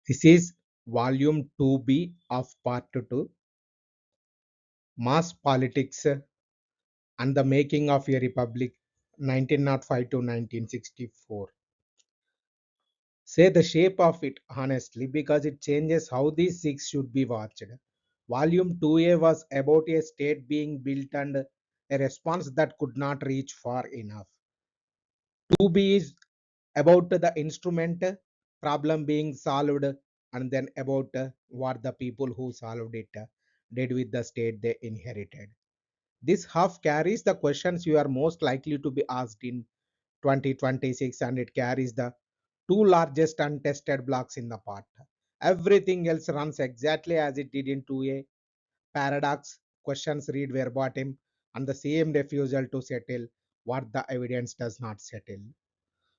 This is volume 2B of part 2, Mass Politics and the Making of a Republic 1905 to 1964. Say the shape of it honestly because it changes how these six should be watched. Volume 2A was about a state being built and a response that could not reach far enough. 2B is about the instrument problem being solved and then about what the people who solved it did with the state they inherited. This half carries the questions you are most likely to be asked in 2026 and it carries the two largest untested blocks in the part. Everything else runs exactly as it did in 2A. Paradox, questions read verbatim, and the same refusal to settle what the evidence does not settle.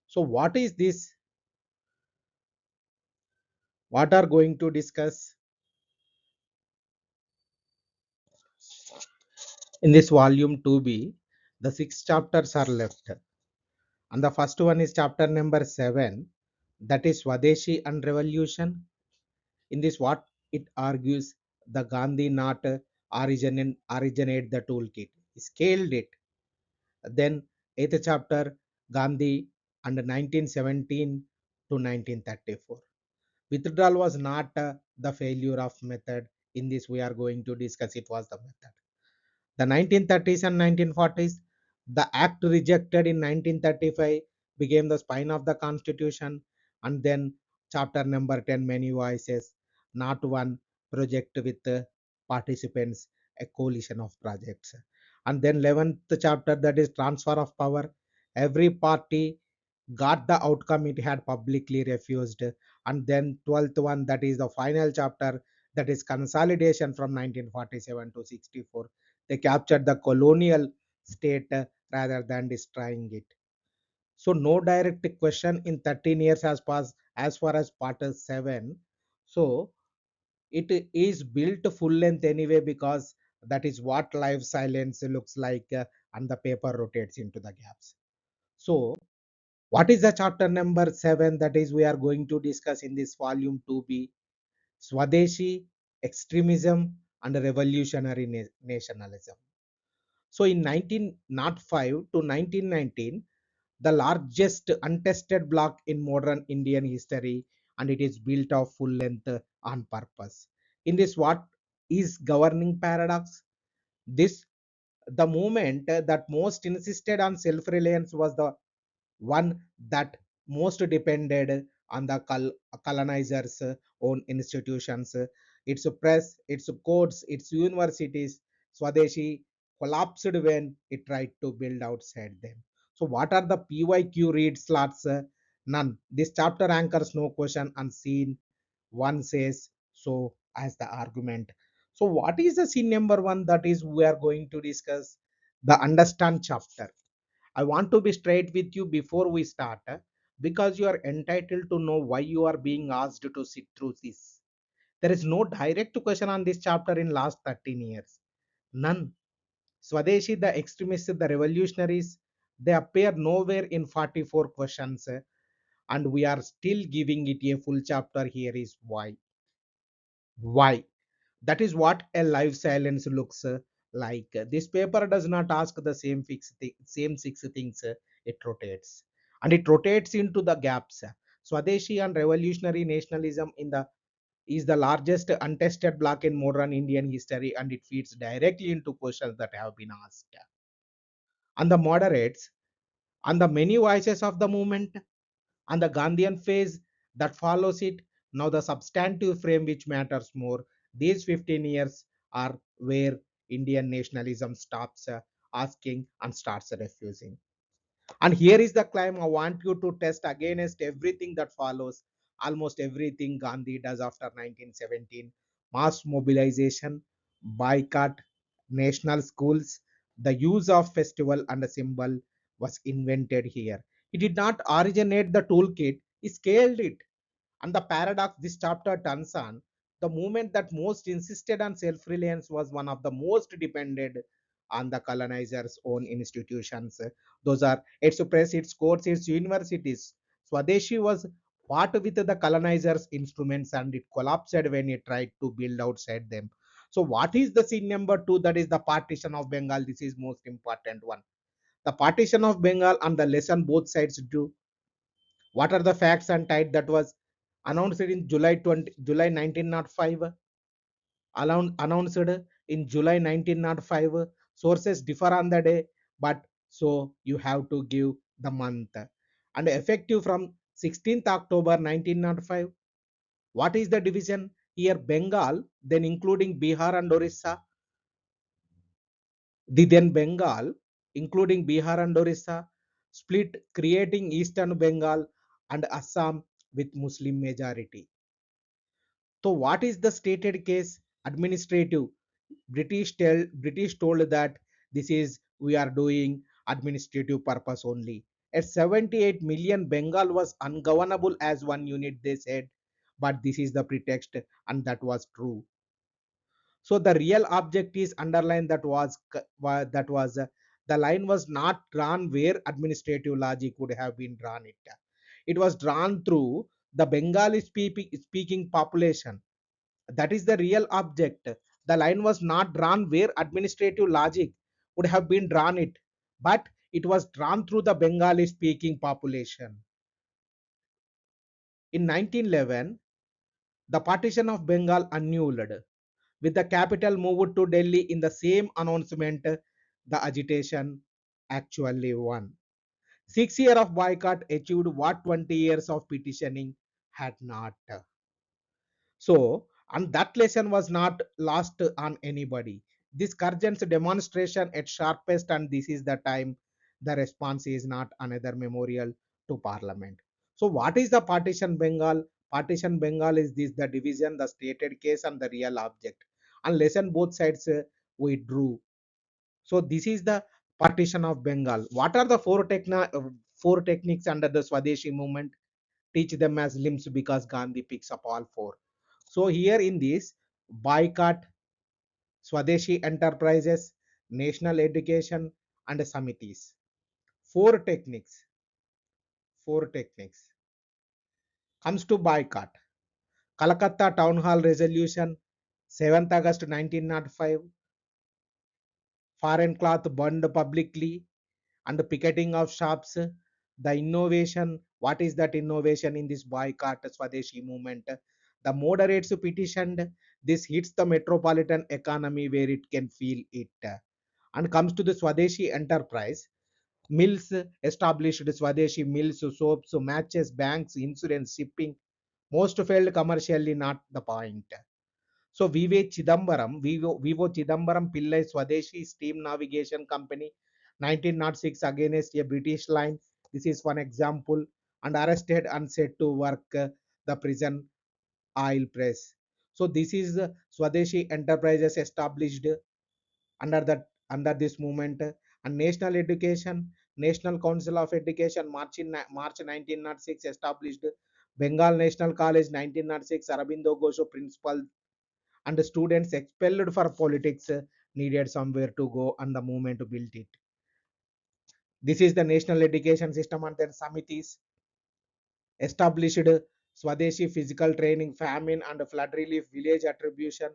So, what is this? What are going to discuss in this volume 2B? The six chapters are left, and the first one is chapter number 7, that is Swadeshi and Revolution. In this, what it argues, the Gandhi not originate the toolkit, scaled it. Then, eighth chapter, Gandhi and 1917 to 1934. Withdrawal was not the failure of method. In this, we are going to discuss it was the method. The 1930s and 1940s, the act rejected in 1935 became the spine of the constitution, and then chapter number 10, many voices, not one project with participants, a coalition of projects. And then 11th chapter, that is transfer of power. Every party got the outcome it had publicly refused. And then 12th one, that is the final chapter, that is consolidation from 1947 to 64. They captured the colonial state rather than destroying it. So no direct question in 13 years has passed as far as part 7. So it is built full length anyway because that is what live silence looks like and the paper rotates into the gaps. So what is the chapter number 7 that is we are going to discuss in this volume 2B? Swadeshi, extremism and revolutionary nationalism. So in 1905 to 1919, the largest untested block in modern Indian history, and it is built of full length on purpose. In this, what is governing paradox? This the movement that most insisted on self-reliance was the one that most depended on the colonizers' own institutions, its press, its courts, its universities. Swadeshi collapsed when it tried to build outside them. So, what are the PYQ read slots? None. This chapter anchors no question unseen. One says so as the argument. So, what is the scene number 1 that is we are going to discuss? The understand chapter. I want to be straight with you before we start because you are entitled to know why you are being asked to sit through this. There is no direct question on this chapter in last 13 years. None. Swadeshi, the extremists, the revolutionaries, they appear nowhere in 44 questions and we are still giving it a full chapter. Here is why. Why? That is what a live silence looks like. This paper does not ask the same six things. It rotates, and it rotates into the gaps. Swadeshi and revolutionary nationalism in the is the largest untested block in modern Indian history, and it feeds directly into questions that have been asked. And the moderates, and the many voices of the movement, and the Gandhian phase that follows it. Now, the substantive frame which matters more. These 15 years are where Indian nationalism stops asking and starts refusing. And here is the claim I want you to test against everything that follows, almost everything Gandhi does after 1917. Mass mobilization, boycott, national schools, the use of festival and a symbol was invented here. He did not originate the toolkit, he scaled it. And the paradox this chapter turns on, the movement that most insisted on self reliance was one of the most depended on the colonizers' own institutions. Those are its press, its courts, its universities. Swadeshi was fought with the colonizers' instruments and it collapsed when it tried to build outside them. So, what is the scene number two? That is the partition of Bengal. This is most important one. The partition of Bengal and the lesson both sides do. What are the facts and tide that was announced in July 1905? Announced in July 1905. Sources differ on the day, but so you have to give the month. And effective from 16th October 1905. What is the division? Here Bengal, then including Bihar and Orissa. The then Bengal, including Bihar and Orissa, split creating Eastern Bengal and Assam with Muslim majority. So what is the stated case? Administrative. British told that this is we are doing administrative purpose only. At 78 million, Bengal was ungovernable as one unit, they said, but this is the pretext, and that was true. So the real object is underlined that was the line was not drawn where administrative logic would have been drawn. It was drawn through the Bengali speaking population. That is the real object. The line was not drawn where administrative logic would have been drawn it, but it was drawn through the Bengali speaking population. In 1911, the partition of Bengal annulled, with the capital moved to Delhi. In the same announcement, the agitation actually won. 6 years of boycott achieved what 20 years of petitioning had not. So, and that lesson was not lost on anybody. This Kurjan's demonstration at sharpest, and this is the time the response is not another memorial to Parliament. So, what is the partition Bengal? Partition Bengal is this the division, the stated case, and the real object. And lesson both sides we drew. So, this is the partition of Bengal. What are the four techniques under the Swadeshi movement? Teach them as limbs because Gandhi picks up all four. So here in this boycott, Swadeshi enterprises, national education, and samitis. Four techniques. Four techniques. Comes to boycott. Calcutta Town Hall Resolution, 7th August 1905. Foreign cloth burned publicly and picketing of shops. The innovation, what is that innovation in this boycott Swadeshi movement? The moderates petitioned. This hits the metropolitan economy where it can feel it. And comes to the Swadeshi enterprise. Mills established Swadeshi mills, soaps, matches, banks, insurance, shipping. Most failed commercially, not the point. So Vivo Chidambaram Pillai Swadeshi Steam Navigation Company, 1906 against a British line. This is one example. And arrested and set to work the prison oil press. So this is Swadeshi enterprises established under this movement. And national education, National Council of Education, March 1906 established. Bengal National College, 1906, Arabindo Ghosh principal, and the students expelled for politics needed somewhere to go, and the movement built it. This is the national education system. And then samitis established Swadeshi physical training, famine and flood relief, village attribution.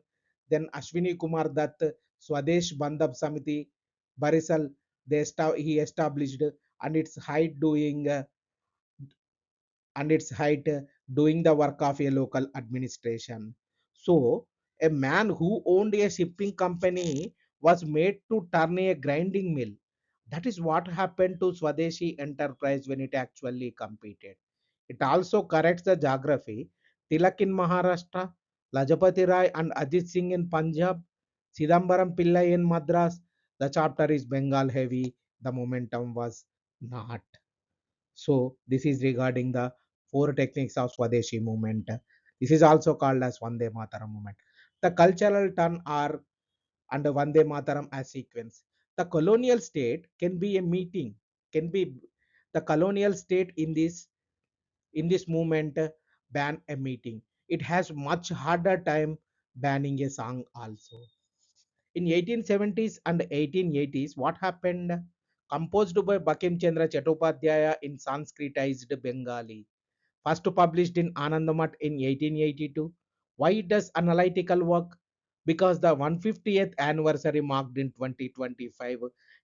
Then Ashwini Kumar Dutt, Swadesh Bandhab Samiti, Barisal, he established, and its height doing and its height doing the work of a local administration. So, a man who owned a shipping company was made to turn a grinding mill. That is what happened to Swadeshi enterprise when it actually competed. It also corrects the geography. Tilak in Maharashtra, Lajapati Rai and Ajit Singh in Punjab, Chidambaram Pillai in Madras. The chapter is Bengal heavy. The momentum was not. So this is regarding the four techniques of Swadeshi movement. This is also called as Vande Mataram movement. The cultural turn are under Vande Mataram as sequence. The colonial state can be a meeting, can be the colonial state in this movement ban a meeting. It has much harder time banning a song also. In 1870s and 1880s, what happened? Composed by Bakim Chandra Chattopadhyaya in Sanskritized Bengali. first published in Anandamath in 1882. Why it does analytical work? Because the 150th anniversary marked in 2025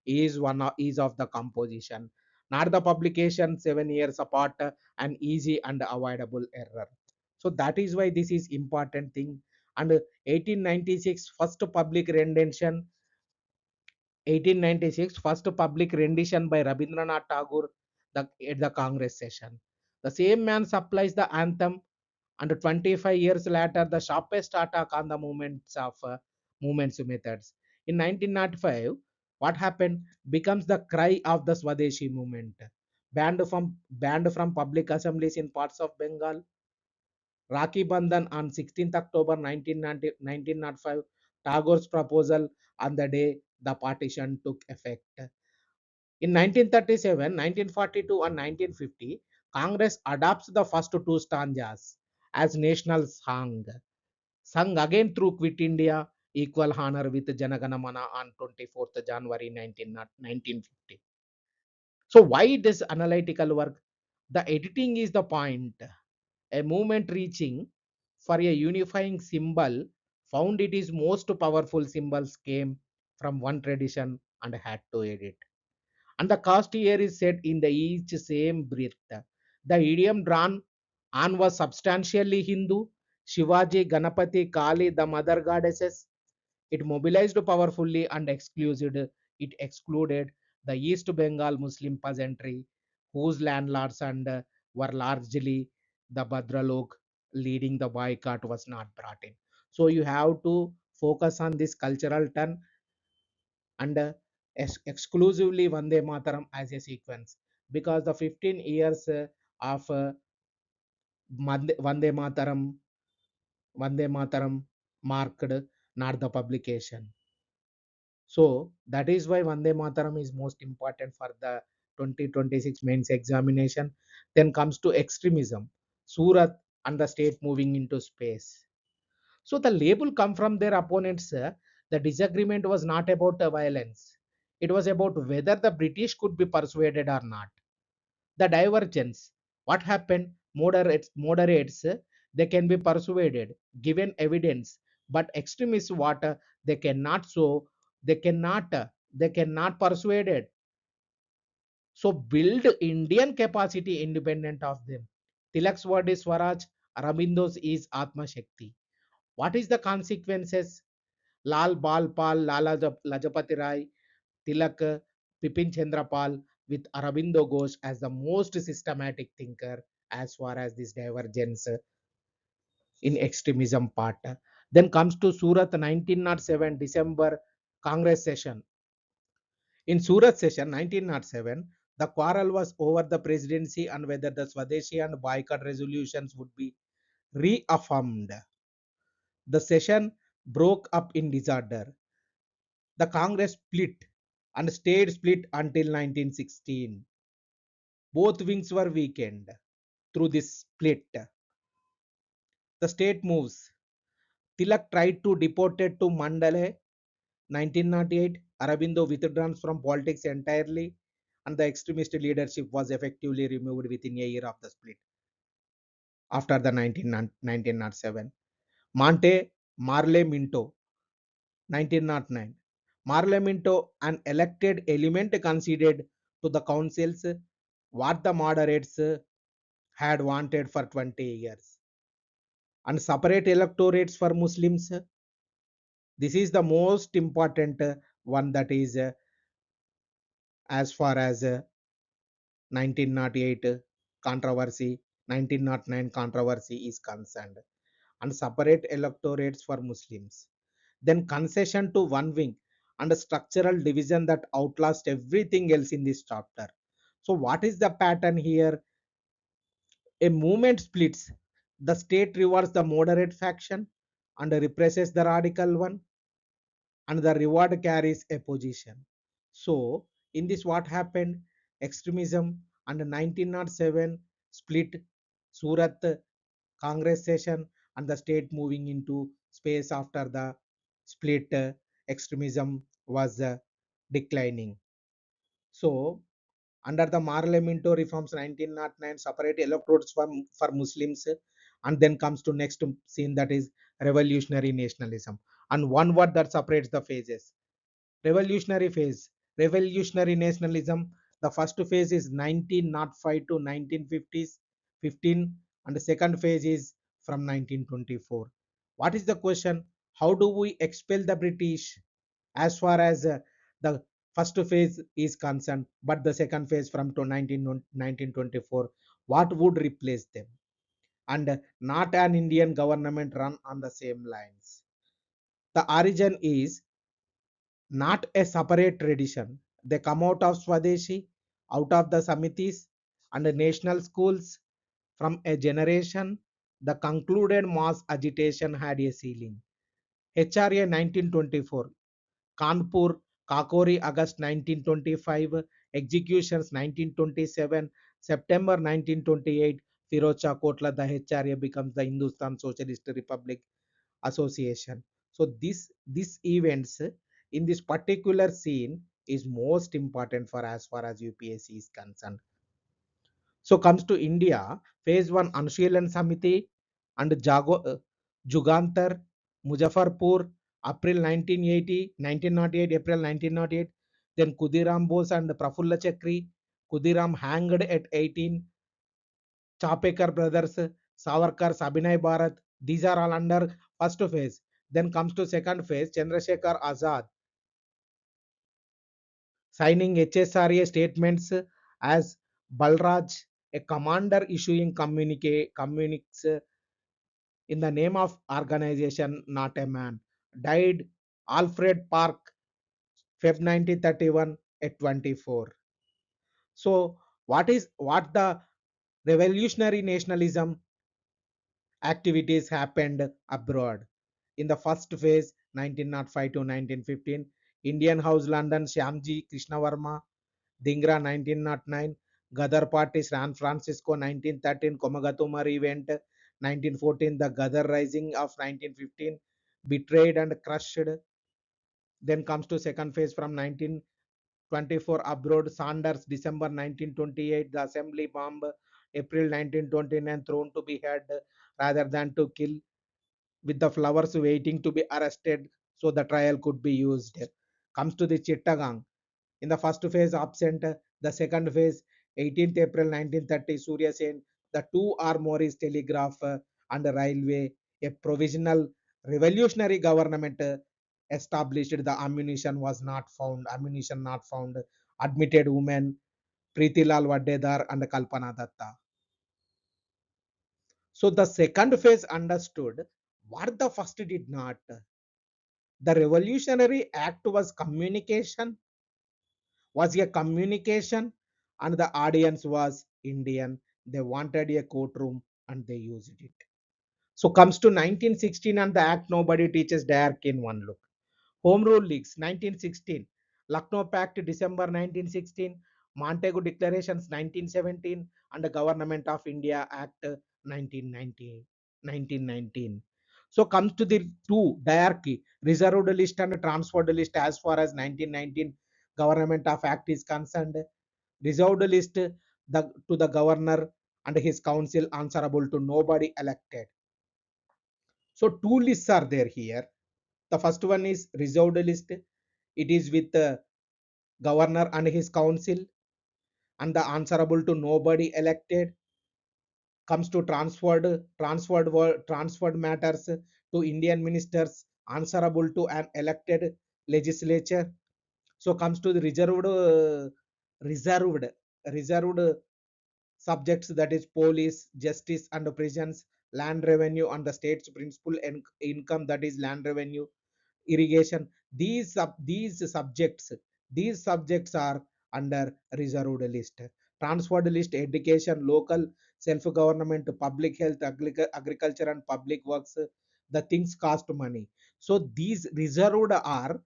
is is of the composition, not the publication 7 years apart, an easy and avoidable error. So that is why this is important thing. And 1896 first public rendition, 1896 first public rendition by Rabindranath Tagore at the Congress session. The same man supplies the anthem, and 25 years later, the sharpest attack on the movements methods. In 1905, what happened becomes the cry of the Swadeshi movement. Banned from public assemblies in parts of Bengal. Rakhi Bandhan on 16th October 1905, Tagore's proposal on the day the partition took effect. In 1937, 1942, and 1950, Congress adopts the first two stanzas as national song, sung again through Quit India, Equal Honor with Janagana Mana on 24th January 1950. So why this analytical work? The editing is the point. A movement reaching for a unifying symbol found it is most powerful symbols came from one tradition and had to edit. And the cost here is said in the each same breath. The idiom drawn on was substantially Hindu. Shivaji, Ganapati, Kali, the mother goddesses. It mobilized powerfully and excluded the East Bengal Muslim peasantry, whose landlords were largely the Badralok. Leading the boycott was not brought in. So you have to focus on this cultural turn and exclusively Vande Mataram as a sequence, because the 15 years of Vande Mataram marked not the publication. So that is why Vande Mataram is most important for the 2026 mains examination. Then comes to extremism, Surat and the state moving into space. So the label come from their opponents. The disagreement was not about the violence. It was about whether the British could be persuaded or not. The divergence. What happened? Moderates, they can be persuaded, given evidence, but extremists, what they cannot show, they cannot persuaded. So build Indian capacity independent of them. Tilak's word is Swaraj, Rabindo's is Atma Shakti. What is the consequences? Lal Bal Pal, Lala Lajapati Rai, Tilak, Pipin Chandrapal, with Arabindo Ghosh as the most systematic thinker as far as this divergence in extremism part. Then comes to Surat 1907 December Congress session. In Surat session 1907, the quarrel was over the presidency and whether the Swadeshi and boycott resolutions would be reaffirmed. The session broke up in disorder. The Congress split and stayed split until 1916. Both wings were weakened through this split. The state moves. Tilak tried to deport it to Mandalay 1908. Arabindo withdraws from politics entirely, and the extremist leadership was effectively removed within a year of the split after the 1907. Monte Marle Minto 1909. Marle Minto, an elected element, conceded to the councils what the moderates had wanted for 20 years, and separate electorates for Muslims. This is the most important one, that is as far as 1908 controversy, 1909 controversy is concerned, and separate electorates for Muslims. Then concession to one wing and a structural division that outlast everything else in this chapter. So what is the pattern here? A movement splits. The state rewards the moderate faction and represses the radical one, and the reward carries a position. So, in this, what happened? Extremism and 1907 split Surat Congress session and the state moving into space after the split. Extremism was declining. So, Under the Parliamentary reforms 1909, separate electorates for Muslims, and then comes to next scene, that is revolutionary nationalism. And one word that separates the phases: revolutionary phase, revolutionary nationalism. The first phase is 1905 to 1950s 15, and the second phase is from 1924. What is the question? How do we expel the British as far as the first phase is concerned, but the second phase from to 1924, what would replace them? And not an Indian government run on the same lines. The origin is not a separate tradition. They come out of Swadeshi, out of the Samitis and the national schools. From a generation, the concluded mass agitation had a ceiling. HRA 1924, Kanpur, Kakori, August 1925, executions 1927, September 1928, Firoz Kotla, the HRA becomes the Hindustan Socialist Republic Association. So this events in this particular scene is most important for as far as UPSC is concerned. So comes to India, phase one Anshilan Samiti and Jugantar, Muzaffarpur, April 1980, 1908, April 1908. Then Kudiram Bose and Prafulla Chakri, Kudiram hanged at 18, Chapekar brothers, Savarkar, Sabinai Bharat. These are all under first phase. Then comes to second phase, Chandrasekhar Azad signing HSRA statements as Balraj, a commander issuing communiques in the name of organization, not a man. Died Alfred Park, Feb 1931 at 24. So what the revolutionary nationalism activities happened abroad? In the first phase, 1905 to 1915, Indian House London, Shyamji Krishnavarma, Dingra 1909, Gadar Party, San Francisco 1913, Komagatumar event 1914, the Gadar Rising of 1915, betrayed and crushed. Then comes to second phase from 1924 abroad, Sanders, December 1928, the assembly bomb, April 1929, thrown to be had rather than to kill, with the flowers waiting to be arrested so the trial could be used. Comes to the Chittagong. In the first phase, absent. The second phase, 18th April 1930, Surya Sen, the two armories, telegraph and railway, a provisional revolutionary government established. The ammunition not found, admitted women, Preetilal Vaddedar and Kalpana Datta. So the second phase understood what the first did not. The revolutionary act was a communication, and the audience was Indian. They wanted a courtroom and they used it. So comes to 1916 and the act nobody teaches Dyarchy in one look. Home Rule Leagues 1916, Lucknow Pact December 1916, Montagu Declarations 1917, and the Government of India Act 1919. 1919. So comes to the two Dyarchy, reserved list and transferred list as far as 1919 Government of Act is concerned. Reserved list to the governor and his council answerable to nobody elected. So two lists are there here. The first one is reserved list. It is with the governor and his council and the answerable to nobody elected. Comes to transferred matters to Indian ministers answerable to an elected legislature. So comes to the reserved reserved subjects, that is police, justice and prisons, land revenue and the state's principal income, that is land revenue, irrigation. These subjects are under reserved list. Transferred list, education, local self-government, public health, agriculture and public works. The things cost money. So these reserved are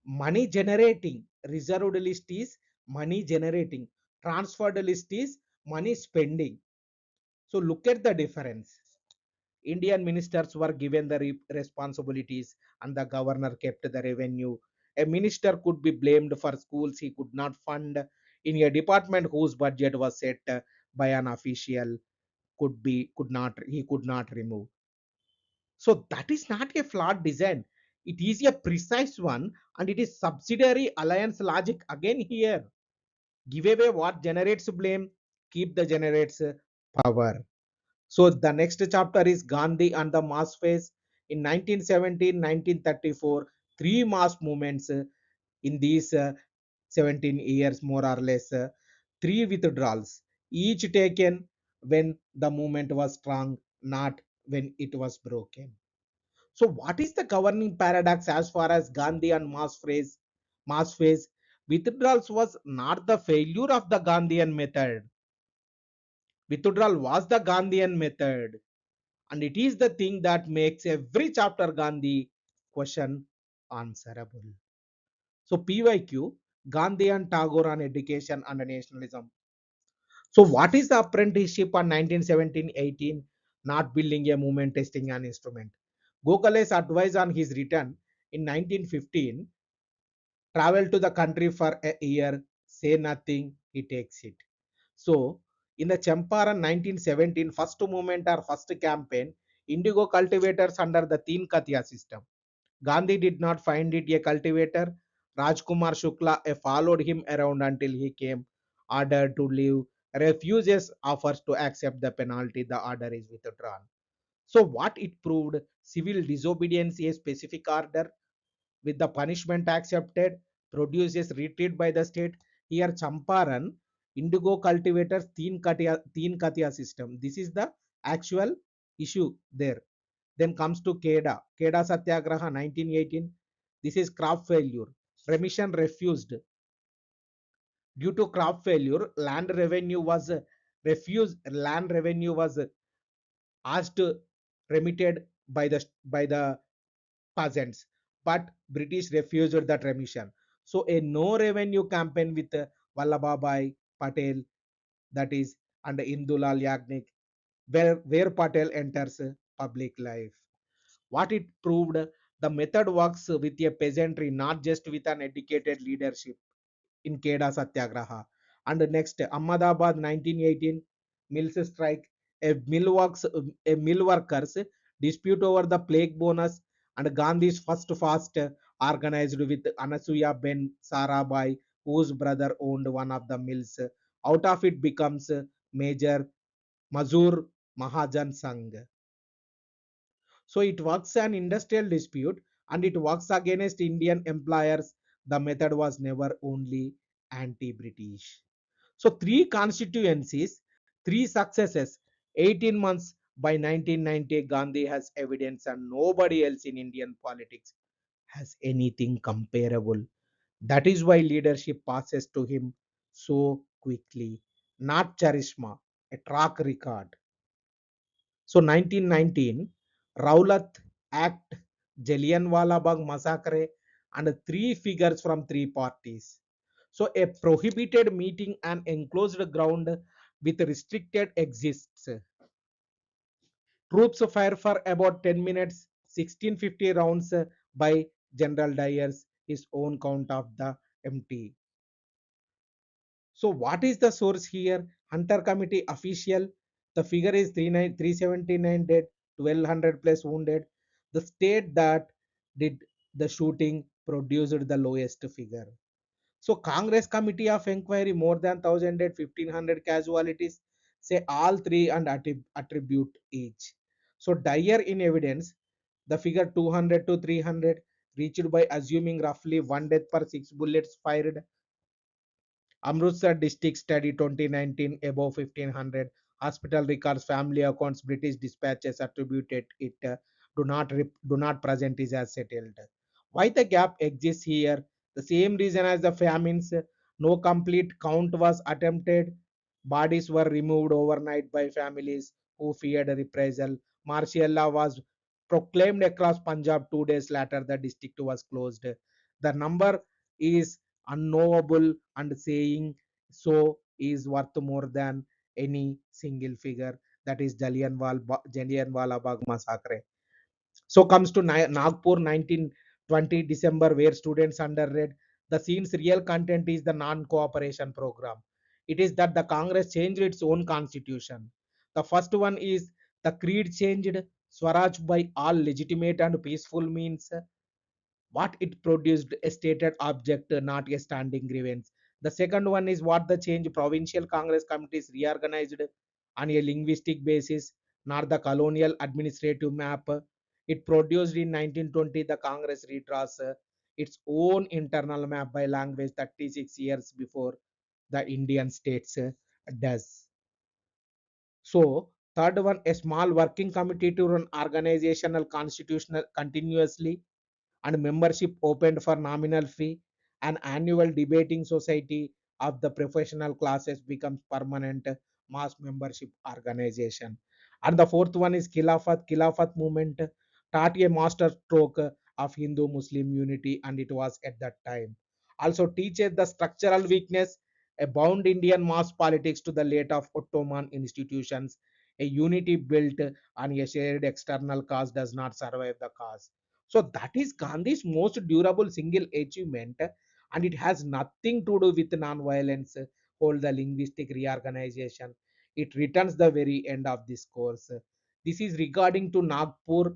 money generating. Reserved list is money generating. Transferred list is money spending. So look at the difference. Indian ministers were given the responsibilities and the governor kept the revenue. A minister could be blamed for schools he could not fund. in a department whose budget was set by an official could not remove. So that is not a flawed design. It is a precise one, and it is subsidiary alliance logic again here. Give away what generates blame, keep the generates power. So the next chapter is Gandhi and the mass phase. In 1917, 1934, three mass movements in these 17 years, more or less, three withdrawals, each taken when the movement was strong, not when it was broken. So, what is the governing paradox as far as Gandhi and Mass phase? Withdrawals was not the failure of the Gandhian method. Withdrawal was the Gandhian method, and it is the thing that makes every chapter Gandhi question answerable. So, PYQ Gandhi and Tagore on education and nationalism. So, what is the apprenticeship on 1917-18? Not building a movement, testing an instrument. Gokhale's advice on his return in 1915: travel to the country for a year, say nothing, he takes it. So, in the Champaran 1917 first movement or first campaign, indigo cultivators under the Teen Katya system. Gandhi did not find it a cultivator. Rajkumar Shukla followed him around until he came ordered to leave, refuses offers to accept the penalty, the order is withdrawn. So what it proved: civil disobedience, a specific order with the punishment accepted, produces retreat by the state. Here Champaran, indigo cultivators, Teen Katya system. This is the actual issue there. Then comes to Keda Satyagraha 1918. This is crop failure. Remission refused. Due to crop failure, land revenue was asked remitted by the peasants, but British refused that remission. So a no revenue campaign with Vallabhbhai Patel, that is, and Indulal Yagnik, where Patel enters public life. What it proved: the method works with a peasantry, not just with an educated leadership in Keda Satyagraha. And next, Ahmedabad 1918 mills strike. A mill workers dispute over the plague bonus, and Gandhi's first fast organized with Anasuya Ben Sarabai, whose brother owned one of the mills. Out of it becomes Major Mazur Mahajan Sangh. So it works an industrial dispute, and it works against Indian employers. The method was never only anti-British. So three constituencies, three successes, 18 months by 1990, Gandhi has evidence, and nobody else in Indian politics has anything comparable. That is why leadership passes to him so quickly. Not charisma, a track record. So 1919, Rowlatt Act, Jallianwala Bagh massacre, and three figures from three parties. So a prohibited meeting and enclosed ground with restricted exits. Troops fire for about 10 minutes, 1650 rounds by General Dyer's his own count of the MT. So what is the source here? Hunter Committee official. The figure is 379 dead, 1200 plus wounded. The state that did the shooting produced the lowest figure. So Congress Committee of Inquiry, more than 1000 dead, 1500 casualties. Say all three and attribute each. So Dyer in evidence, the figure 200 to 300 reached by assuming roughly one death per six bullets fired. Amritsar District Study 2019, above 1500. Hospital records, family accounts, British dispatches attributed it. Do not present is as settled. Why the gap exists here? The same reason as the famines. No complete count was attempted. Bodies were removed overnight by families who feared reprisal. Martial law was proclaimed across Punjab 2 days later. The district was closed. The number is unknowable, and saying so is worth more than any single figure. That is Jallianwala Bagh massacre. So comes to Nagpur 1920 December, where students under red. The scene's real content is the non-cooperation program. It is that the Congress changed its own constitution. The first one is the creed changed, Swaraj by all legitimate and peaceful means. What it produced, a stated object, not a standing grievance. The second one is what the change, provincial Congress committees reorganized on a linguistic basis, not the colonial administrative map. It produced in 1920 the Congress redraws its own internal map by language 36 years before the Indian states does. So, third one, a small working committee to run organizational constitutional continuously and membership opened for nominal fee. An annual debating society of the professional classes becomes permanent mass membership organization. And the fourth one is Khilafat movement taught a master stroke of Hindu Muslim unity, and it was at that time also teaches the structural weakness a bound Indian mass politics to the late of Ottoman institutions. A unity built on a shared external cause does not survive the cause. So that is Gandhi's most durable single achievement, and it has nothing to do with non-violence or the linguistic reorganization. It returns the very end of this course. This is regarding to Nagpur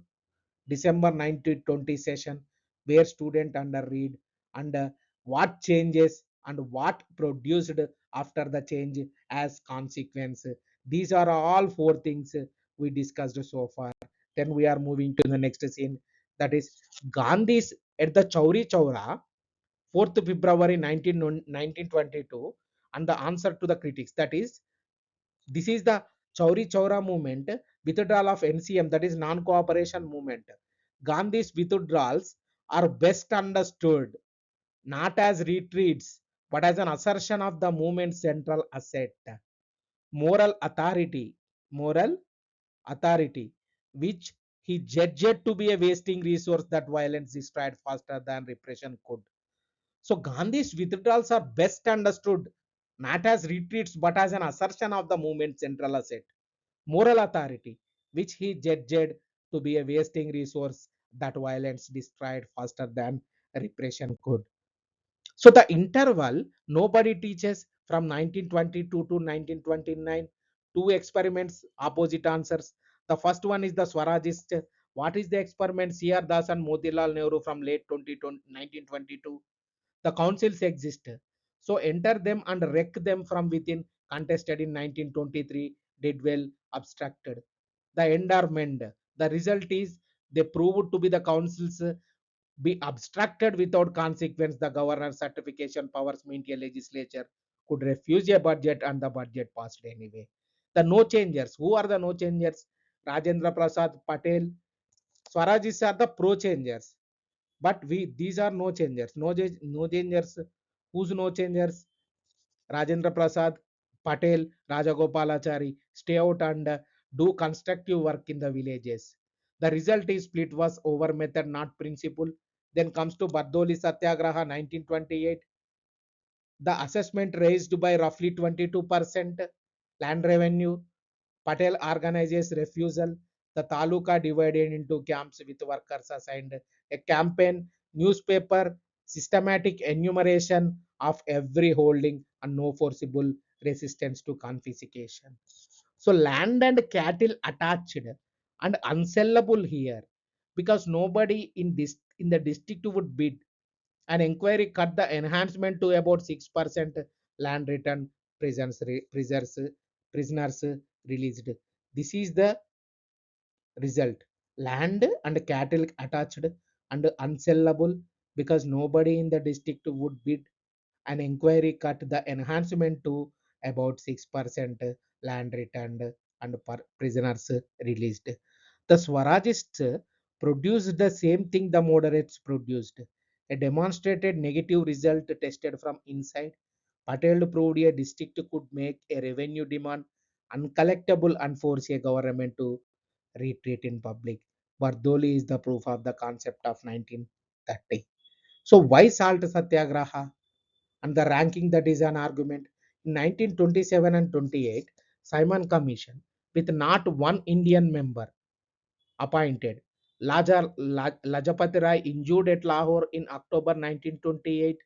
December 1920 session, where student under read and what changes and what produced after the change as consequence. These are all four things we discussed so far. Then we are moving to the next scene, that is Gandhi's at the Chauri Chaura, 4th February 1922, and the answer to the critics. That is, this is the Chauri Chaura movement, withdrawal of NCM, that is non-cooperation movement. Gandhi's withdrawals are best understood not as retreats, but as an assertion of the movement's central asset, moral authority, moral authority, which he judged to be a wasting resource that violence destroyed faster than repression could. So Gandhi's withdrawals are best understood not as retreats but as an assertion of the movement's central asset, moral authority, which he judged to be a wasting resource that violence destroyed faster than repression could. So the interval nobody teaches from 1922 to 1929, two experiments, opposite answers. The first one is the Swarajist. What is the experiment? C.R. Das and Motilal Nehru from late 1922. The councils exist. So enter them and wreck them from within, contested in 1923, did well, abstracted. The end are mend. The result is they proved to be the councils be abstracted without consequence. The governor's certification powers meant a legislature could refuse a budget and the budget passed anyway. The no changers. Who are the no changers? Rajendra Prasad Patel. Swarajis are the pro changers. But we these are no changers. No changers. Who's no changers? Rajendra Prasad, Patel, Rajagopalachari stay out and do constructive work in the villages. The result is split was over method, not principle. Then comes to Bardoli Satyagraha 1928. The assessment raised by roughly 22% land revenue. Patel organizes refusal. The taluka divided into camps with workers assigned a campaign, newspaper, systematic enumeration of every holding, and no forcible resistance to confiscation. So land and cattle attached and unsellable here, because nobody in the district would bid. An inquiry cut the enhancement to about 6%. Land return, prisoners released. This is the result. Land and cattle attached and unsellable, because nobody in the district would bid. An inquiry cut the enhancement to about 6%. Land returned and prisoners released. The Swarajists produced the same thing the moderates produced, a demonstrated negative result tested from inside. Patel proved a district could make a revenue demand uncollectible and force a government to retreat in public. Bardoli is the proof of the concept of 1930. So why salt satyagraha? And the ranking, that is an argument. In 1927 and 28, Simon Commission with not one Indian member appointed. Lajapati Rai injured at Lahore in October 1928.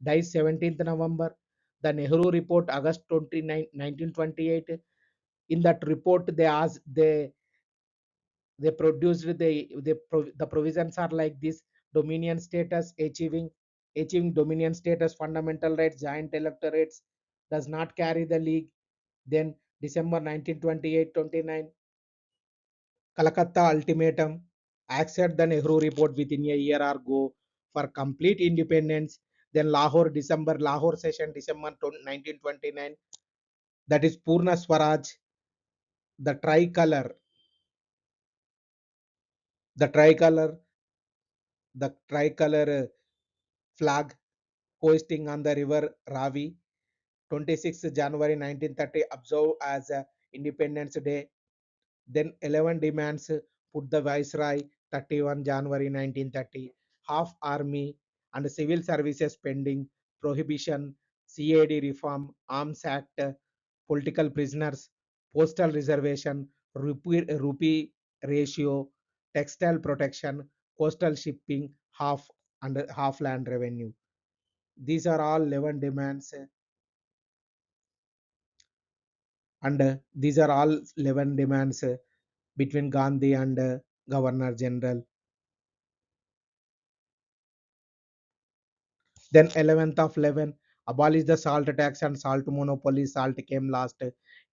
dies 17th November. The Nehru report, August 29, 1928. In that report, they produced the provisions are like this: dominion status, achieving dominion status, fundamental rights, giant electorates, does not carry the league. Then December 1928 29, Calcutta ultimatum, accept the Nehru report within a year or go for complete independence. Then Lahore session, December 1929, that is Purna Swaraj, the tricolor, the tricolor, the tricolor flag hoisting on the river Ravi. 26th January 1930 observed as a Independence Day. Then 11 demands put the Viceroy. 31 January 1930. Half army and civil services pending. Prohibition, CAD reform, Arms Act, political prisoners, postal reservation, rupee ratio, textile protection, coastal shipping, half land revenue. These are all 11 demands, and these are all 11 demands between Gandhi and Governor General. Then 11th of 11, abolish the salt tax and salt monopoly. Salt came last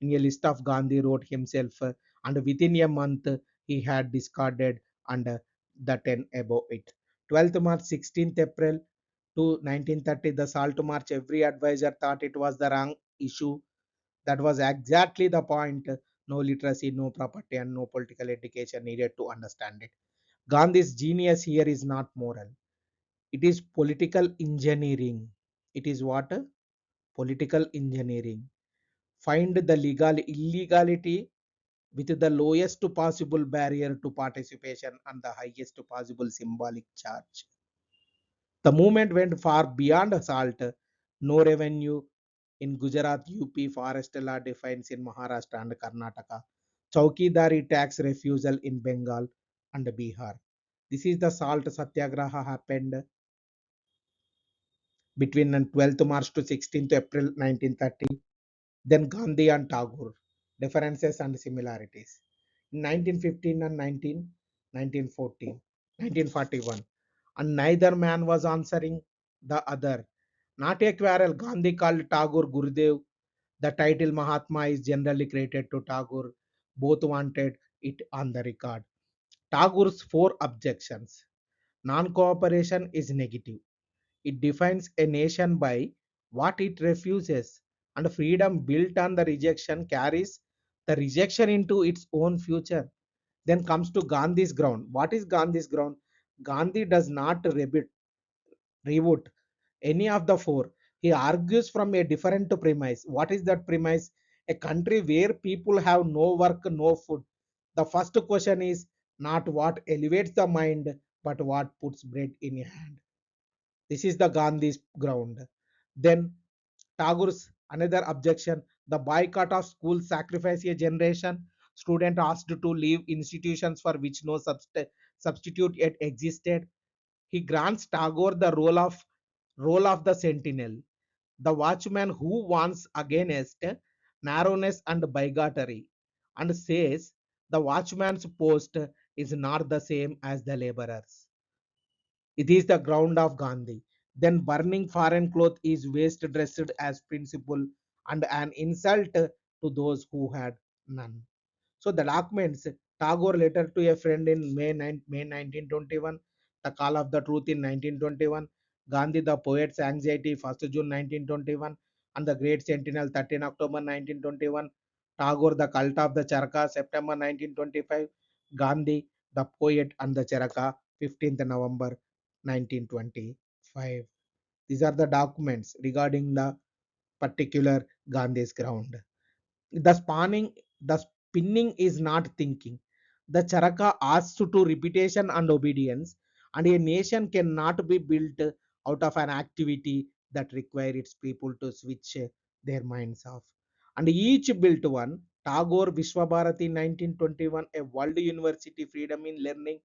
in a list of Gandhi wrote himself, and within a month he had discarded and the 10 above it. 12th March, 16th April to 1930, the salt march. Every advisor thought it was the wrong issue. That was exactly the point. No literacy, no property, and no political education needed to understand it. Gandhi's genius here is not moral, it is political engineering. It is what? Political engineering. Find the legal illegality with the lowest possible barrier to participation and the highest possible symbolic charge. The movement went far beyond assault. No revenue in Gujarat, UP, forest law defines in Maharashtra and Karnataka. Chaukidari tax refusal in Bengal and Bihar. This is the salt satyagraha happened between 12th March to 16th April 1930. Then Gandhi and Tagore, differences and similarities. In 1915 and 1914, 1941, and neither man was answering the other. Not a quarrel, Gandhi called Tagore Gurudev. The title Mahatma is generally credited to Tagore. Both wanted it on the record. Tagore's four objections. Non-cooperation is negative. It defines a nation by what it refuses, and freedom built on the rejection carries the rejection into its own future. Then comes to Gandhi's ground. What is Gandhi's ground? Gandhi does not reboot any of the four. He argues from a different premise. What is that premise? A country where people have no work, no food. The first question is not what elevates the mind, but what puts bread in your hand. This is the Gandhi's ground. Then Tagore's another objection: the boycott of schools sacrifice a generation. Student asked to leave institutions for which no substitute yet existed. He grants Tagore the role of the sentinel, the watchman who warns against narrowness and bigotry, and says the watchman's post is not the same as the laborer's. It is the ground of Gandhi. Then burning foreign cloth is waste dressed as principle and an insult to those who had none. So the documents: Tagore letter to a friend in May 1921, the call of the truth in 1921, Gandhi the poet's anxiety 1st June 1921, and the great sentinel 13 October 1921, Tagore the cult of the Charaka September 1925, Gandhi the poet and the Charaka 15th November 1925. These are the documents regarding the particular Gandhi's ground. The spanning, the spinning is not thinking. The Charaka asks to repetition and obedience, and a nation cannot be built out of an activity that requires its people to switch their minds off. And each built one: Tagore Vishwabharati 1921, a world university, freedom in learning,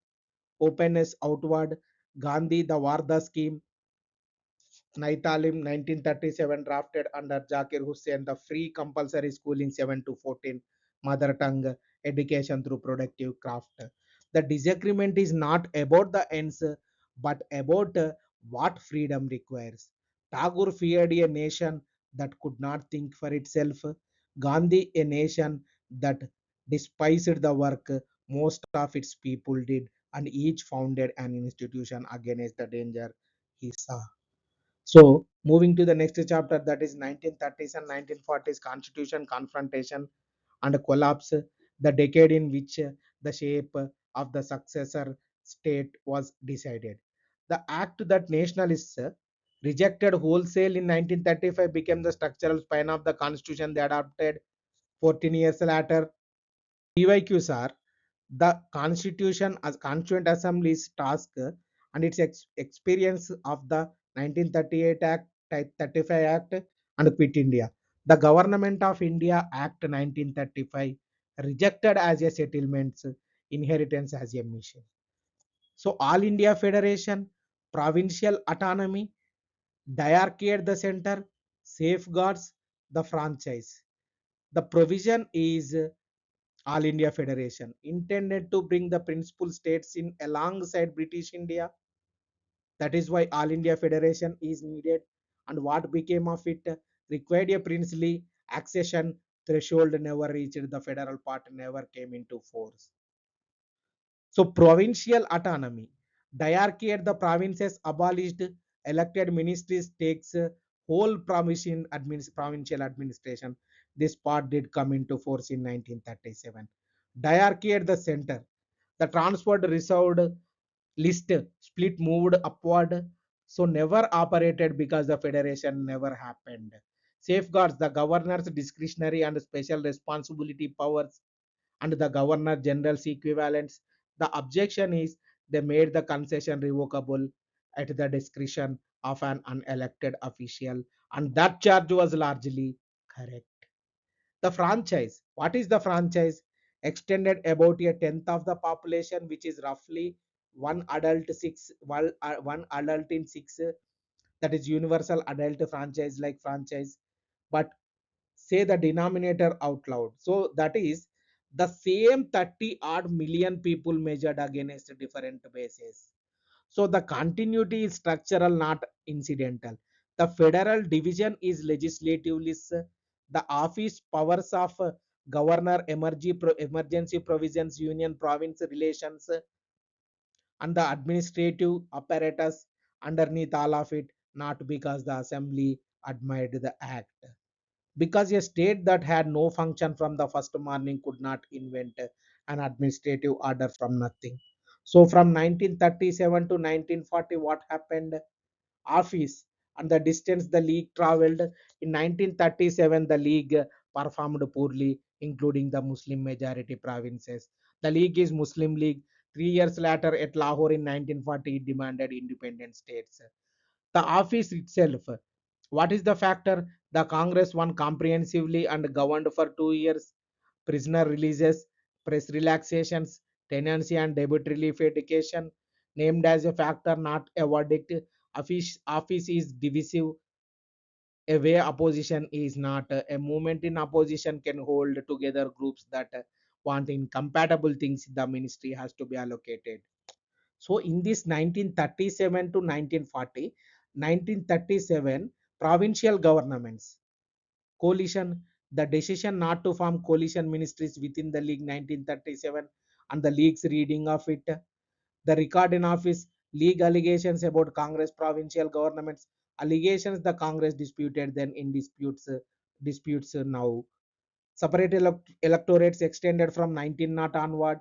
openness outward; Gandhi the Varda scheme, Naitalim 1937 drafted under Zakir Hussain the free compulsory schooling 7 to 14 mother tongue education through productive craft. The disagreement is not about the ends but about what freedom requires. Tagore feared a nation that could not think for itself. Gandhi a nation that despised the work most of its people did, and each founded an institution against the danger he saw. So, moving to the next chapter, that is 1930s and 1940s Constitution confrontation and collapse, the decade in which the shape of the successor state was decided. The act that nationalists rejected wholesale in 1935 became the structural spine of the constitution they adopted 14 years later. PYQs are the Constitution as Constituent Assembly's task and its experience of the 1938 Act, Type 35 Act, and Quit India. The Government of India Act 1935 rejected as a settlements, inheritance as a mission. So, All India Federation, provincial autonomy, Dyarchy at the center, safeguards the franchise. The provision is All India Federation, intended to bring the principal states in alongside British India. That is why All India Federation is needed. And what became of it required a princely accession threshold never reached. The federal part never came into force. So provincial autonomy, diarchy at the provinces abolished, elected ministries takes whole provincial administration. This part did come into force in 1937. Diarchy at the center, the transport reserved list split moved upward, so never operated because the federation never happened. Safeguards, the governor's discretionary and special responsibility powers and the governor general's equivalents. The objection is they made the concession revocable at the discretion of an unelected official, and that charge was largely correct. The franchise. What is the franchise? Extended about a tenth of the population, which is roughly one adult in six. That is universal adult franchise like franchise, but say the denominator out loud. So that is the same 30 odd million people measured against different bases. So the continuity is structural, not incidental. The federal division is legislatively the office powers of governor, emergency provisions, union province relations, and the administrative apparatus underneath all of it, not because the assembly admired the act. Because a state that had no function from the first morning could not invent an administrative order from nothing. So from 1937 to 1940, what happened? Office and the distance the league traveled. In 1937, the league performed poorly, including the Muslim majority provinces. The league is Muslim League. 3 years later, at Lahore in 1940, it demanded independent states. The office itself, what is the factor? The Congress won comprehensively and governed for 2 years. Prisoner releases, press relaxations, tenancy and debit relief education named as a factor, not a verdict. Office is divisive. A way opposition is not. A movement in opposition can hold together groups that want incompatible things. The ministry has to be allocated. So in this 1937 to 1940, 1937 provincial governments, coalition, the decision not to form coalition ministries within the league 1937 and the league's reading of it, the record in office, league allegations about Congress provincial governments, allegations the Congress disputed then in disputes now. Separate electorates extended from 1900 onward.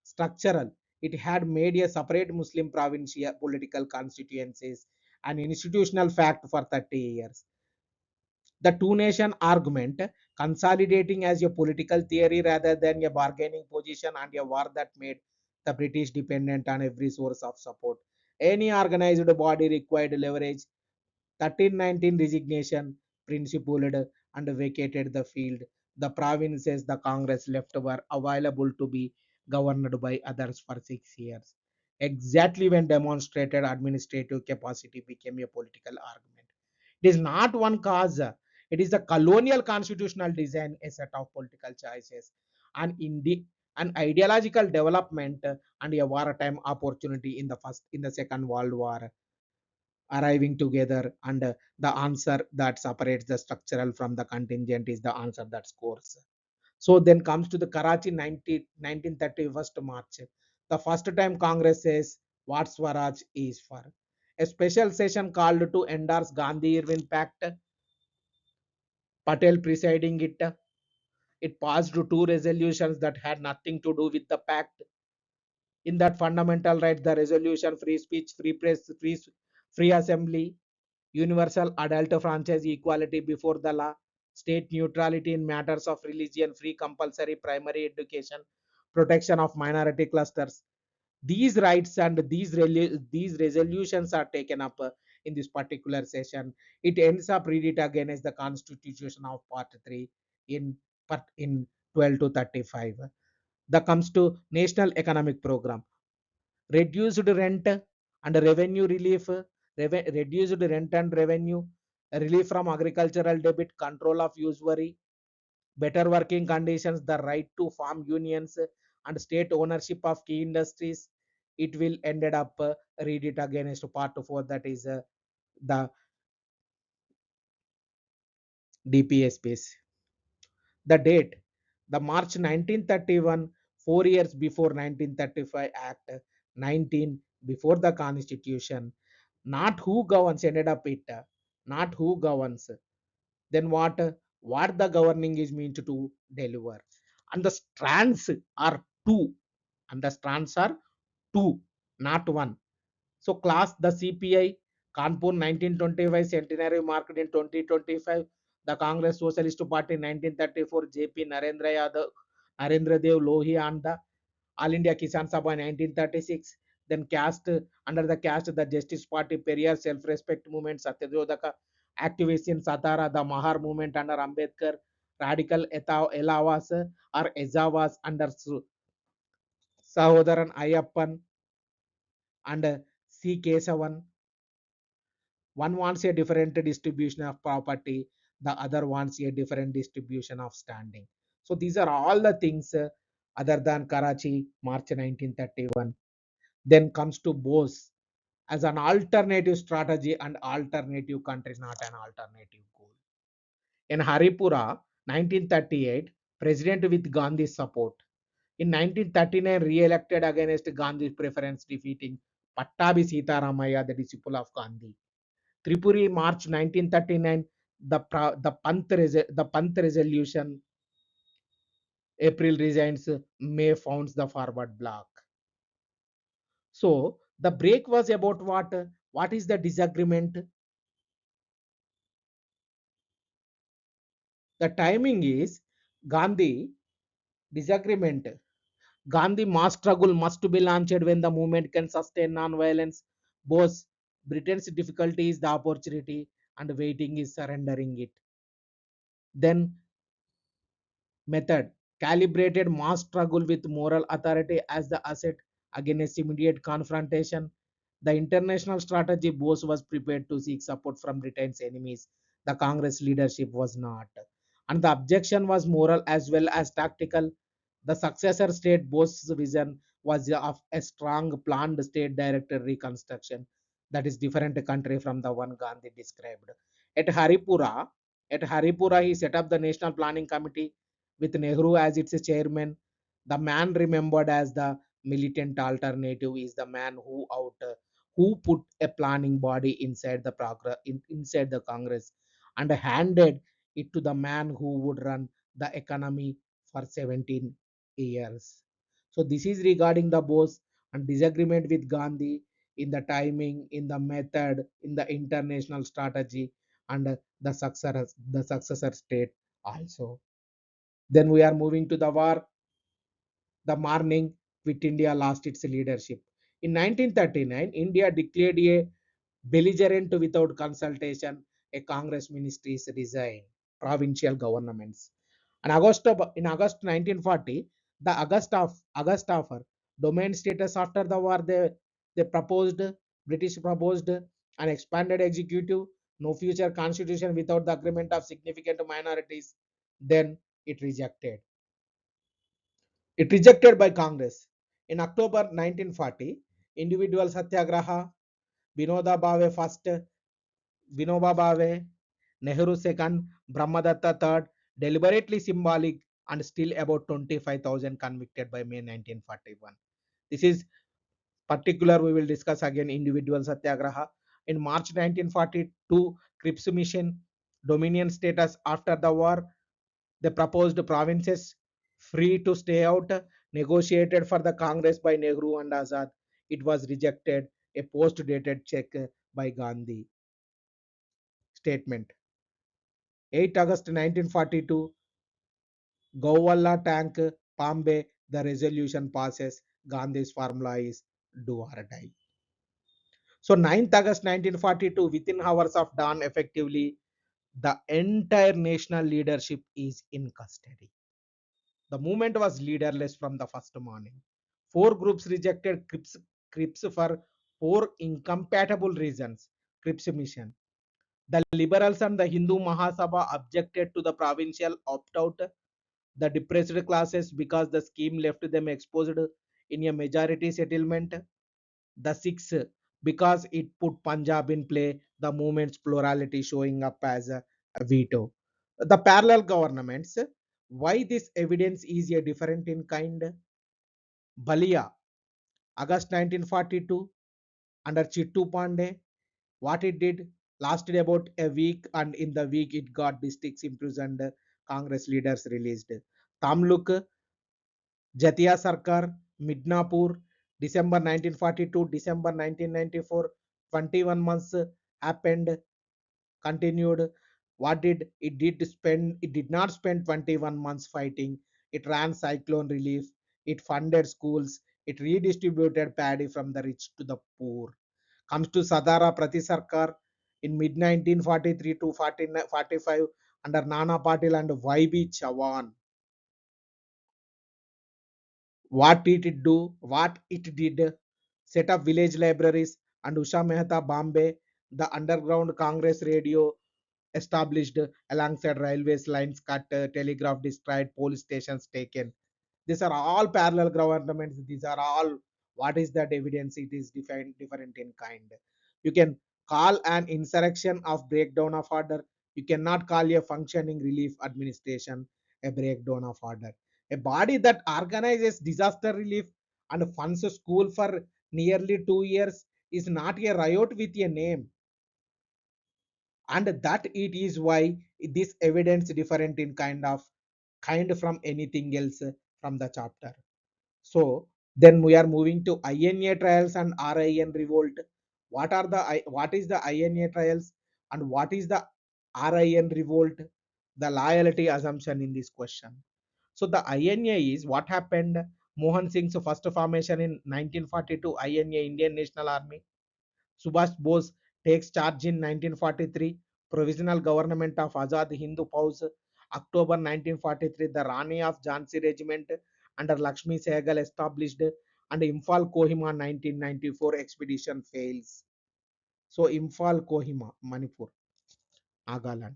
Structural. It had made a separate Muslim provincial political constituencies an institutional fact for 30 years. The two nation argument, consolidating as a political theory rather than a bargaining position, and a war that made the British dependent on every source of support. Any organized body required leverage. 1319 resignation principled and vacated the field. The provinces the Congress left were available to be governed by others for 6 years. Exactly when demonstrated administrative capacity became a political argument. It is not one cause. It is the colonial constitutional design, a set of political choices, and an ideological development and a wartime opportunity in the Second World War arriving together. And the answer that separates the structural from the contingent is the answer that scores. So then comes to the Karachi 1931st March. The first time Congress says what Swaraj is for. A special session called to endorse Gandhi Irwin Pact, Patel presiding it. It passed two resolutions that had nothing to do with the pact. In that fundamental right, the resolution free speech, free press, free assembly, universal adult franchise, equality before the law, state neutrality in matters of religion, free compulsory primary education, protection of minority clusters. These rights and these resolutions are taken up in this particular session. It ends up read it again as the Constitution of Part 3 in in 12 to 35. That comes to National Economic Program, reduced rent and revenue relief, reduced rent and revenue, relief from agricultural debit, control of usury, better working conditions, the right to farm unions, and state ownership of key industries. It will ended up read it again as to part 4, that is the DPS space. The date, the March 1931, 4 years before 1935 Act, 19 before the Constitution. Not who governs ended up it, not who governs. Then what the governing is meant to deliver. And the strands are two, and the strands are two, not one. So class the CPI, Kanpur 1925 centenary marked in 2025. The Congress Socialist Party 1934, JP Narendra Yadav, Narendra Dev Lohi, and the All India Kisan Sabha 1936. Then caste, under the caste, the Justice Party, Periyar Self-Respect Movement, Satyagraha activists in Satara, the Mahar movement under Ambedkar, radical Elavas or Ezavas under Sahodaran Ayappan and C. Kesavan. One wants a different distribution of property, the other wants a different distribution of standing. So these are all the things other than Karachi, March 1931. Then comes to Bose as an alternative strategy and alternative country, not an alternative goal. In Haripura, 1938, president with Gandhi's support. In 1939, re-elected against Gandhi's preference, defeating Pattabi Sitaramaya, the disciple of Gandhi. Tripuri, March 1939, the Panth resolution. April resigns, May founds the forward bloc. So the break was about what? What is the disagreement? The timing is Gandhi disagreement. Gandhi mass struggle must be launched when the movement can sustain non-violence. Bose, Britain's difficulty is the opportunity and waiting is surrendering it. Then method, calibrated mass struggle with moral authority as the asset against immediate confrontation. The international strategy, Bose was prepared to seek support from Britain's enemies. The Congress leadership was not. And the objection was moral as well as tactical. The successor state, Bose's vision was of a strong planned state directed reconstruction that is different country from the one Gandhi described. At Haripura, he set up the National Planning Committee with Nehru as its chairman. The man remembered as the militant alternative is the man who put a planning body inside the inside the Congress and handed it to the man who would run the economy for 17 years. So this is regarding the Bose and disagreement with Gandhi in the timing, in the method, in the international strategy, and the successor state also. Then we are moving to the war. The morning Quit India lost its leadership. In 1939, India declared a belligerent without consultation. A Congress ministries resigned, provincial governments. In August 1940, the August offer domain status after the war. They proposed British proposed an expanded executive. no future constitution without the agreement of significant minorities. Then it rejected. It rejected by Congress. In October 1940, individual Satyagraha, Vinoda Bhave first, Vinoba Bhave, Nehru second, Brahmadatta third, deliberately symbolic, and still about 25,000 convicted by May 1941. This is particular. We will discuss again individual Satyagraha. In March 1942, Cripps mission dominion status after the war. They proposed provinces free to stay out, negotiated for the Congress by Nehru and Azad. It was rejected. A post-dated check by Gandhi. Statement. 8 August 1942, Gowalla tank, Pambe, the resolution passes. Gandhi's formula is do or die. So 9th August 1942, within hours of dawn, effectively, the entire national leadership is in custody. The movement was leaderless from the first morning. Four groups rejected Cripps for four incompatible reasons. Cripps mission. The liberals and the Hindu Mahasabha objected to the provincial opt-out. The depressed classes because the scheme left them exposed in a majority settlement. The Sikhs because it put Punjab in play, the movement's plurality showing up as a veto. The parallel governments, why this evidence is a different in kind? Balia, August 1942, under Chittu Pandey, what it did lasted about a week, and in the week it got districts imprisoned, Congress leaders released. Tamluk, Jatia Sarkar, Midnapur, December 1942, December 1994, 21 months happened, continued. What did it did spend? It did not spend 21 months fighting. It ran cyclone relief. It funded schools. It redistributed paddy from the rich to the poor. Comes to Sadara Prati Sarkar in mid 1943 to 45 under Nana Patil and YB Chavan. What did it do? What it did? Set up village libraries, and Usha Mehta Bombay, the underground Congress radio established alongside railways lines cut, telegraph destroyed, police stations taken. These are all parallel governments. These are all, what is that evidence? It is different in kind. You can call an insurrection of breakdown of order. You cannot call a functioning relief administration a breakdown of order. A body that organizes disaster relief and funds a school for nearly 2 years is not a riot with a name. And that it is why this evidence different in kind from anything else from the chapter. So then we are moving to INA trials and RIN revolt. What is the INA trials and what is the RIN revolt? The loyalty assumption in this question. So the INA is what happened. Mohan Singh's first formation in 1942, INA, Indian National Army. Subhas Bose takes charge in 1943. Provisional Government of Azad Hindu Fauj. October 1943, the Rani of Jhansi Regiment under Lakshmi Sehgal established, and Imphal Kohima 1994 expedition fails. So Imphal Kohima, Manipur, Nagaland.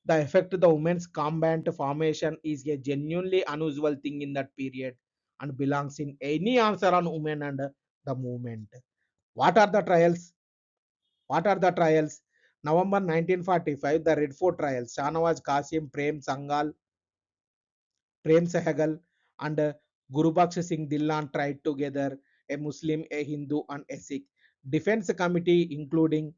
The effect of the women's combat formation is a genuinely unusual thing in that period and belongs in any answer on women and the movement. What are the trials? What are the trials? November 1945, the Red Fort trials. Shahnawaz Qasim, Prem Sehgal, and Gurubaksh Singh Dhillon tried together, a Muslim, a Hindu, and a Sikh. Defense Committee, including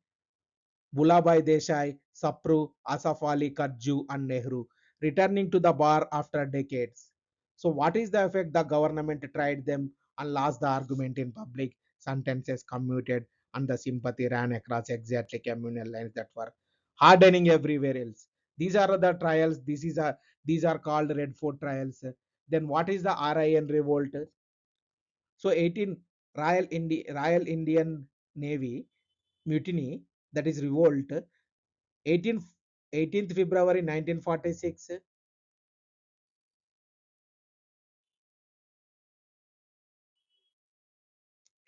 Bulabai Desai, Sapru, Asaf Ali, Kajju, and Nehru, returning to the bar after decades. So, what is the effect? The government tried them and lost the argument in public. Sentences commuted, and the sympathy ran across exactly communal lines that were hardening everywhere else. These are the trials. These are called Red Fort trials. Then, what is the RIN revolt? So, 18 Royal Indian Navy mutiny, that is revolt. 18th, 18th February 1946,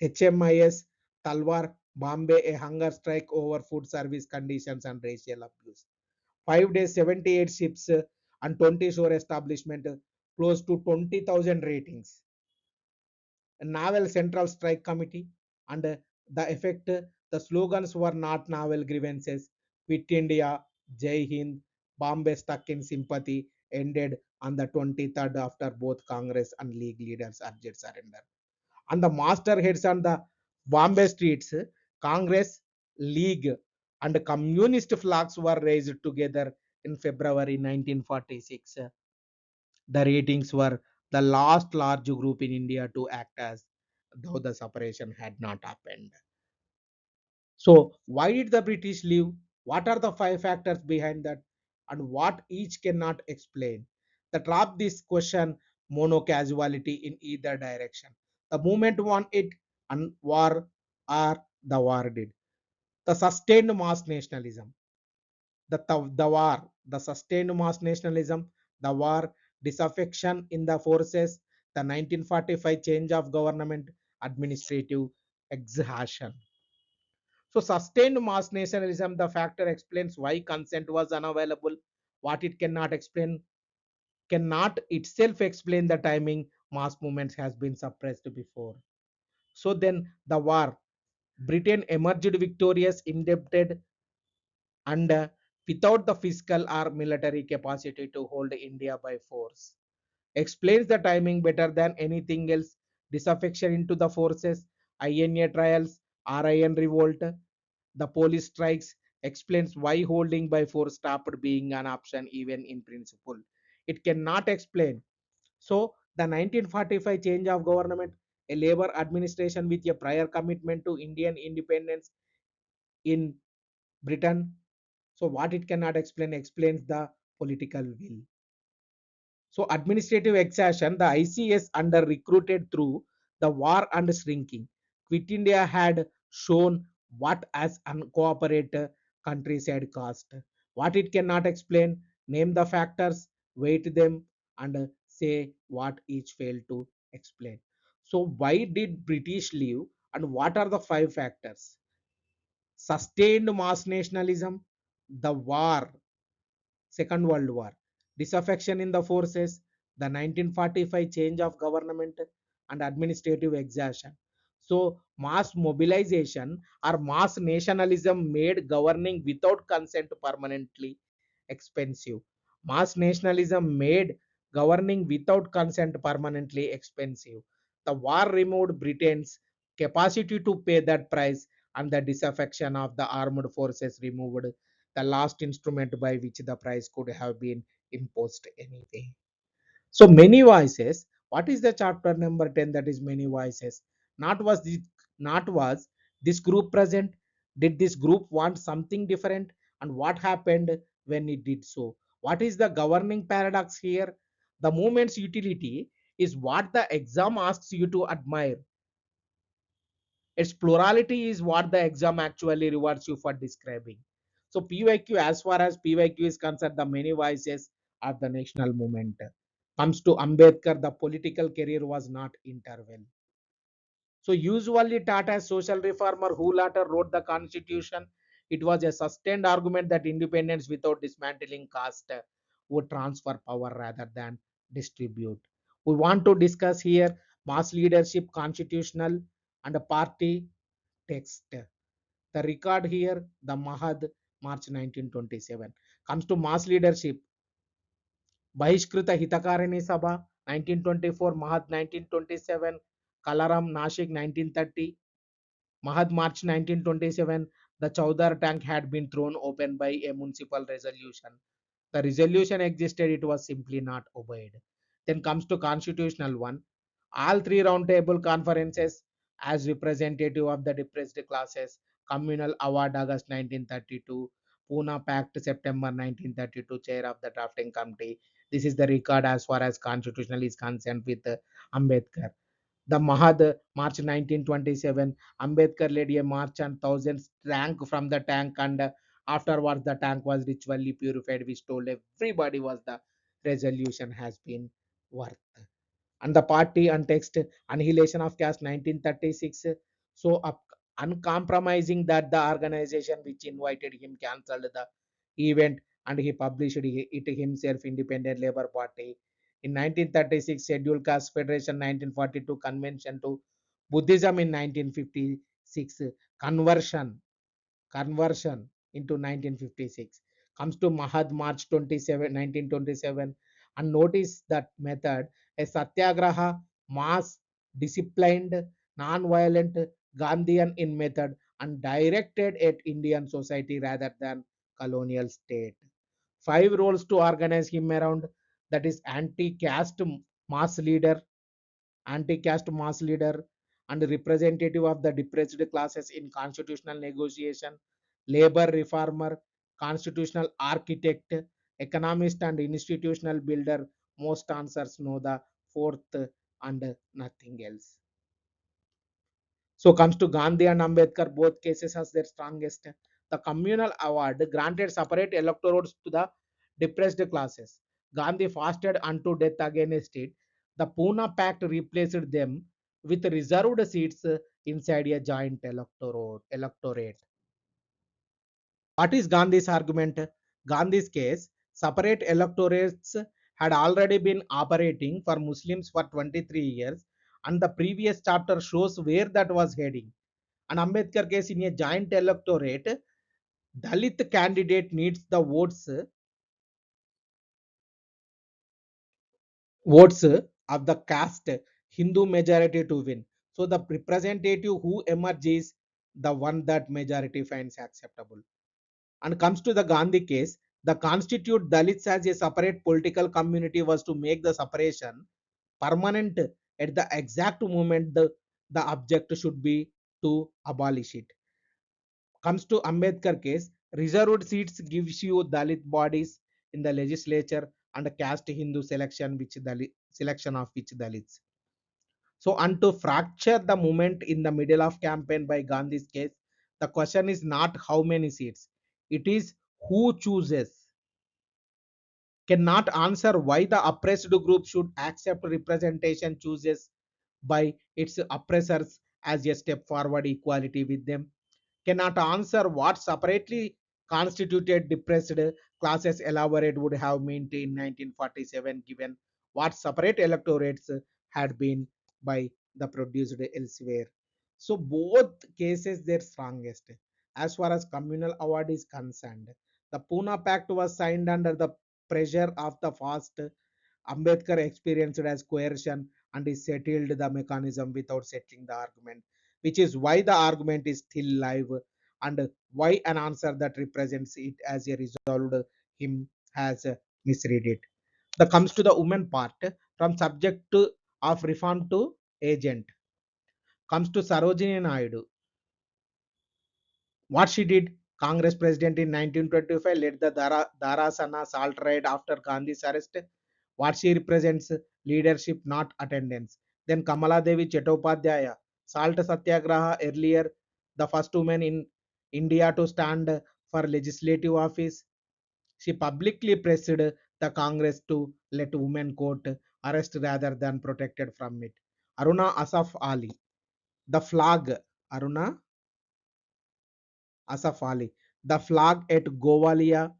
HMIS Talwar Bombay, a hunger strike over food service conditions and racial abuse. 5 days, 78 ships and 20 shore establishment, close to 20,000 ratings. A naval central strike committee and the effect, the slogans were not naval grievances. Quit India, Jai Hind, Bombay stuck in sympathy, ended on the 23rd after both Congress and League leaders urged surrender. And the mastheads on the Bombay streets, Congress, League, and communist flags were raised together in February 1946. The ratings were the last large group in India to act as though the separation had not happened. So, why did the British leave? What are the five factors behind that? And what each cannot explain? The drop this question mono casuality in either direction. The movement won it and war or the war did. The sustained mass nationalism, the war, the sustained mass nationalism, the war, disaffection in the forces, the 1945 change of government, administrative exhaustion. So sustained mass nationalism, the factor explains why consent was unavailable, what it cannot explain, cannot itself explain the timing mass movements has been suppressed before. So then the war, Britain emerged victorious, indebted, and without the fiscal or military capacity to hold India by force. Explains the timing better than anything else. Disaffection into the forces, INA trials, RIN revolt, the police strikes explains why holding by force stopped being an option even in principle. It cannot explain. So the 1945 change of government, a labor administration with a prior commitment to Indian independence in Britain. So what it cannot explain explains the political will. So administrative exhaustion, the ICS under recruited through the war and shrinking. Quit India had shown what as uncooperative countries had cost. What it cannot explain, name the factors, weight them, and say what each failed to explain. So why did British leave and what are the five factors? Sustained mass nationalism, the war, Second World War, disaffection in the forces, the 1945 change of government, and administrative exhaustion. So, mass mobilization or mass nationalism made governing without consent permanently expensive. Mass nationalism made governing without consent permanently expensive. The war removed Britain's capacity to pay that price, and the disaffection of the armed forces removed the last instrument by which the price could have been imposed anyway. So many voices. What is the chapter number 10? That is many voices. Not was this, not was this group present? Did this group want something different? And what happened when it did so? What is the governing paradox here? The movement's utility is what the exam asks you to admire. Its plurality is what the exam actually rewards you for describing. So PYQ, as far as PYQ is concerned, the many voices of the national movement. Comes to Ambedkar, the political career was not interval. So usually taught as social reformer who later wrote the constitution, it was a sustained argument that independence without dismantling caste would transfer power rather than distribute. We want to discuss here mass leadership, constitutional, and a party text. The record here, the Mahad, March 1927. Comes to mass leadership, Bahishkrita Hitakarini Sabha, 1924, Mahad 1927, Kalaram Nashik 1930, Mahad March 1927, the Chaudhar tank had been thrown open by a municipal resolution. The resolution existed, it was simply not obeyed. Then comes to constitutional one. All three roundtable conferences as representative of the depressed classes, communal award August 1932, Pune Pact September 1932, chair of the drafting committee. This is the record as far as constitutional is concerned with Ambedkar. The Mahad, March 1927, Ambedkar led a march and thousands drank from the tank, and afterwards the tank was ritually purified, which told everybody was the resolution has been worth. And the party and text, annihilation of caste 1936. So up. uncompromising that the organization which invited him cancelled the event and he published it himself, Independent Labour Party. In 1936, Scheduled Caste Federation, 1942 Convention to Buddhism in 1956, conversion conversion into 1956. Comes to Mahad March 27, 1927, and notice that method, a Satyagraha, mass, disciplined, non-violent, Gandhian in method, and directed at Indian society rather than colonial state. Five roles to organize him around, that is anti-caste mass leader, anti-caste mass leader, and representative of the depressed classes in constitutional negotiation, labor reformer, constitutional architect, economist, and institutional builder. Most answers know the fourth and nothing else. So comes to Gandhi and Ambedkar, both cases as their strongest. The communal award granted separate electorates to the depressed classes. Gandhi fasted unto death against it. The Pune Pact replaced them with reserved seats inside a joint electorate. What is Gandhi's argument? Gandhi's case, separate electorates had already been operating for Muslims for 23 years, and the previous chapter shows where that was heading. An Ambedkar case, in a joint electorate, Dalit candidate needs the votes of the caste Hindu majority to win. So the representative who emerges, the one that majority finds acceptable. And comes to the Gandhi case, the constitute Dalits as a separate political community was to make the separation permanent at the exact moment the object should be to abolish it. Comes to Ambedkar case, reserved seats gives you Dalit bodies in the legislature and caste Hindu selection of which Dalits. So, and to fracture the movement in the middle of campaign by Gandhi's case, the question is not how many seats, it is who chooses. Cannot answer why the oppressed group should accept representation chooses by its oppressors as a step forward equality with them. Cannot answer what separately constituted depressed classes elaborate would have meant in 1947 given what separate electorates had been by the produced elsewhere. So both cases their strongest. As far as communal award is concerned, the Pune Pact was signed under the pressure of the fast. Ambedkar experienced as coercion and he settled the mechanism without settling the argument, which is why the argument is still live and why an answer that represents it as a resolved him has misread it. The comes to the woman part, from subject of reform to agent. Comes to Sarojini Naidu. What she did, Congress president in 1925 led the Dharasana salt raid after Gandhi's arrest. What she represents, leadership, not attendance. Then Kamala Devi Chattopadhyaya, salt satyagraha earlier, the first woman in India to stand for legislative office. She publicly pressed the Congress to let women court arrest rather than protected from it. Aruna Asaf Ali, the flag, Aruna Asaf Ali, the flag at Gowalia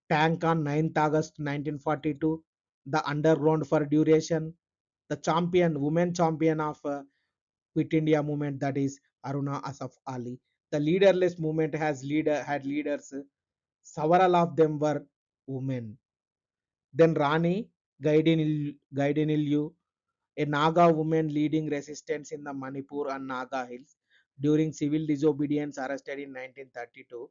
tank on 9th August 1942, the underground for duration, the champion, women champion of Quit India movement, that is Aruna Asaf Ali. The leaderless movement had leaders, several of them were women. Then Rani Gaidinilyu, a Naga woman leading resistance in the Manipur and Naga hills during civil disobedience, arrested in 1932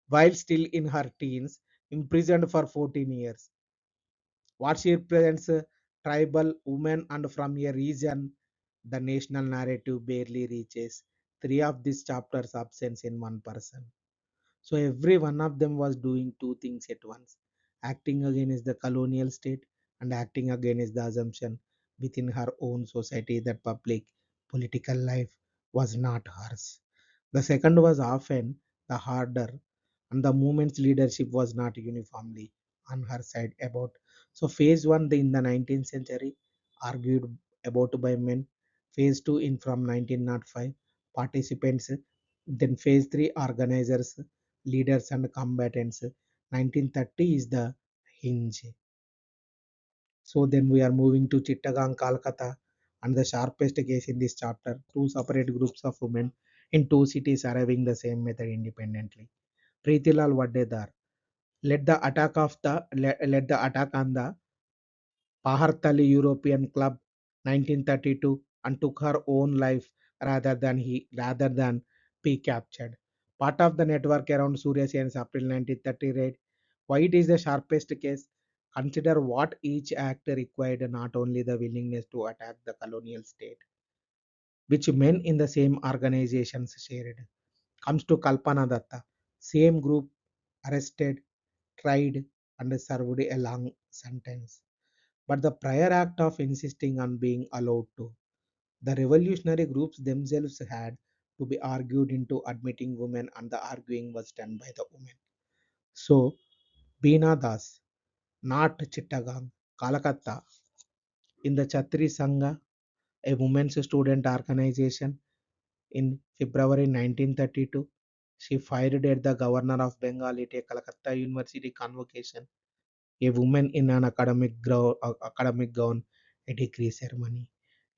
while still in her teens, imprisoned for 14 years. What she represents, tribal women and from a region the national narrative barely reaches. Three of these chapters absence in one person. So every one of them was doing two things at once, acting against the colonial state and acting against the assumption within her own society that public political life was not hers. The second was often the harder, and the movement's leadership was not uniformly on her side about. So phase one in the 19th century argued about by men, phase two in from 1905 participants. Then phase 3 organizers, leaders and combatants. 1930 is the hinge. So then we are moving to Chittagong, Calcutta, and the sharpest case in this chapter, two separate groups of women in two cities arriving the same method independently. Preetilal Waddedar led the attack on the Pahartali European Club 1932 and took her own life rather than be captured. Part of the network around Surya Sen's April 1930 raid. Why it is the sharpest case? Consider what each act required, not only the willingness to attack the colonial state, which men in the same organizations shared. Comes to Kalpana Datta, same group arrested, tried, and served a long sentence. But the prior act of insisting on being allowed to, the revolutionary groups themselves had to be argued into admitting women, and the arguing was done by the women. So, Beena Das, not Chittagong, Calcutta, in the Chatri Sangha, a women's student organization, in February 1932, she fired at the governor of Bengal at a Calcutta University convocation, a woman in an academic gown, a degree ceremony.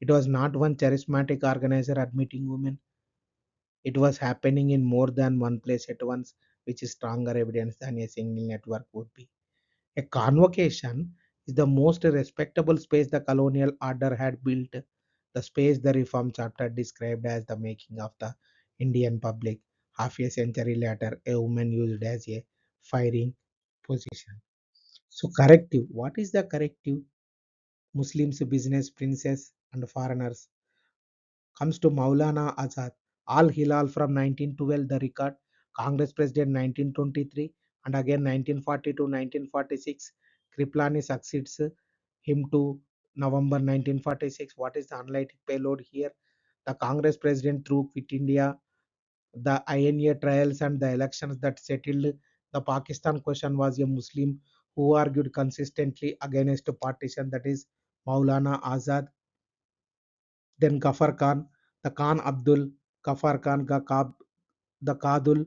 It was not one charismatic organizer admitting women, it was happening in more than one place at once, which is stronger evidence than a single network would be. A convocation is the most respectable space the colonial order had built, the space the reform chapter described as the making of the Indian public. Half a century later, a woman used as a firing position. So, corrective. What is the corrective? Muslims, business, princes, and foreigners. Comes to Maulana Azad. Al Hilal from 1912, the record. Congress President 1923, and again 1940 to 1946. Kriplani succeeds him to November 1946. What is the unlikely payload here? The Congress President through Quit India, the INA trials, and the elections that settled the Pakistan question was a Muslim who argued consistently against partition, that is Maulana Azad. Then Ghaffar Khan, the Khan Abdul Ghaffar Khan, the Kadul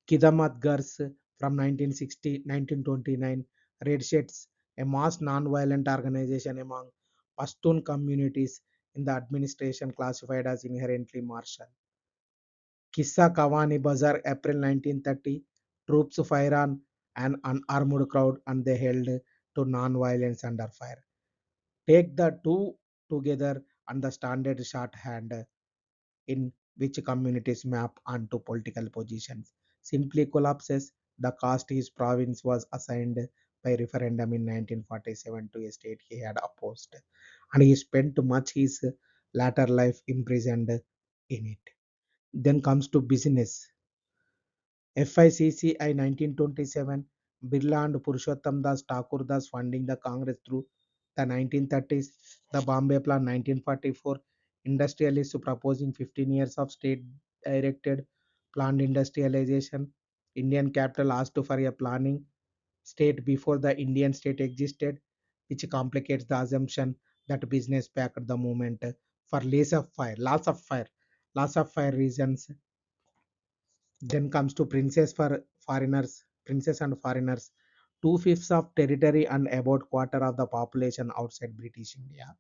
Kidamatgars from 1960-1929, Red Shirts, a mass non-violent organization among Pashtun communities in the administration classified as inherently martial. Kissa Kawani Bazaar, April 1930, troops fire on an unarmed crowd and they held to non-violence under fire. Take the two together and the standard shorthand in which communities map onto political positions simply collapses. The caste his province was assigned by referendum in 1947 to a state he had opposed, and he spent much his latter life imprisoned in it. Then comes to business. FICCI 1927, Birla and Purushottam Das Thakur Das funding the Congress through the 1930s, the Bombay Plan 1944, industrialists proposing 15 years of state directed planned industrialization. Indian capital asked for a planning state before the Indian state existed, which complicates the assumption that business backed the movement for loss of fire reasons. Then comes to princes and foreigners. Two-fifths of territory and about quarter of the population outside British India.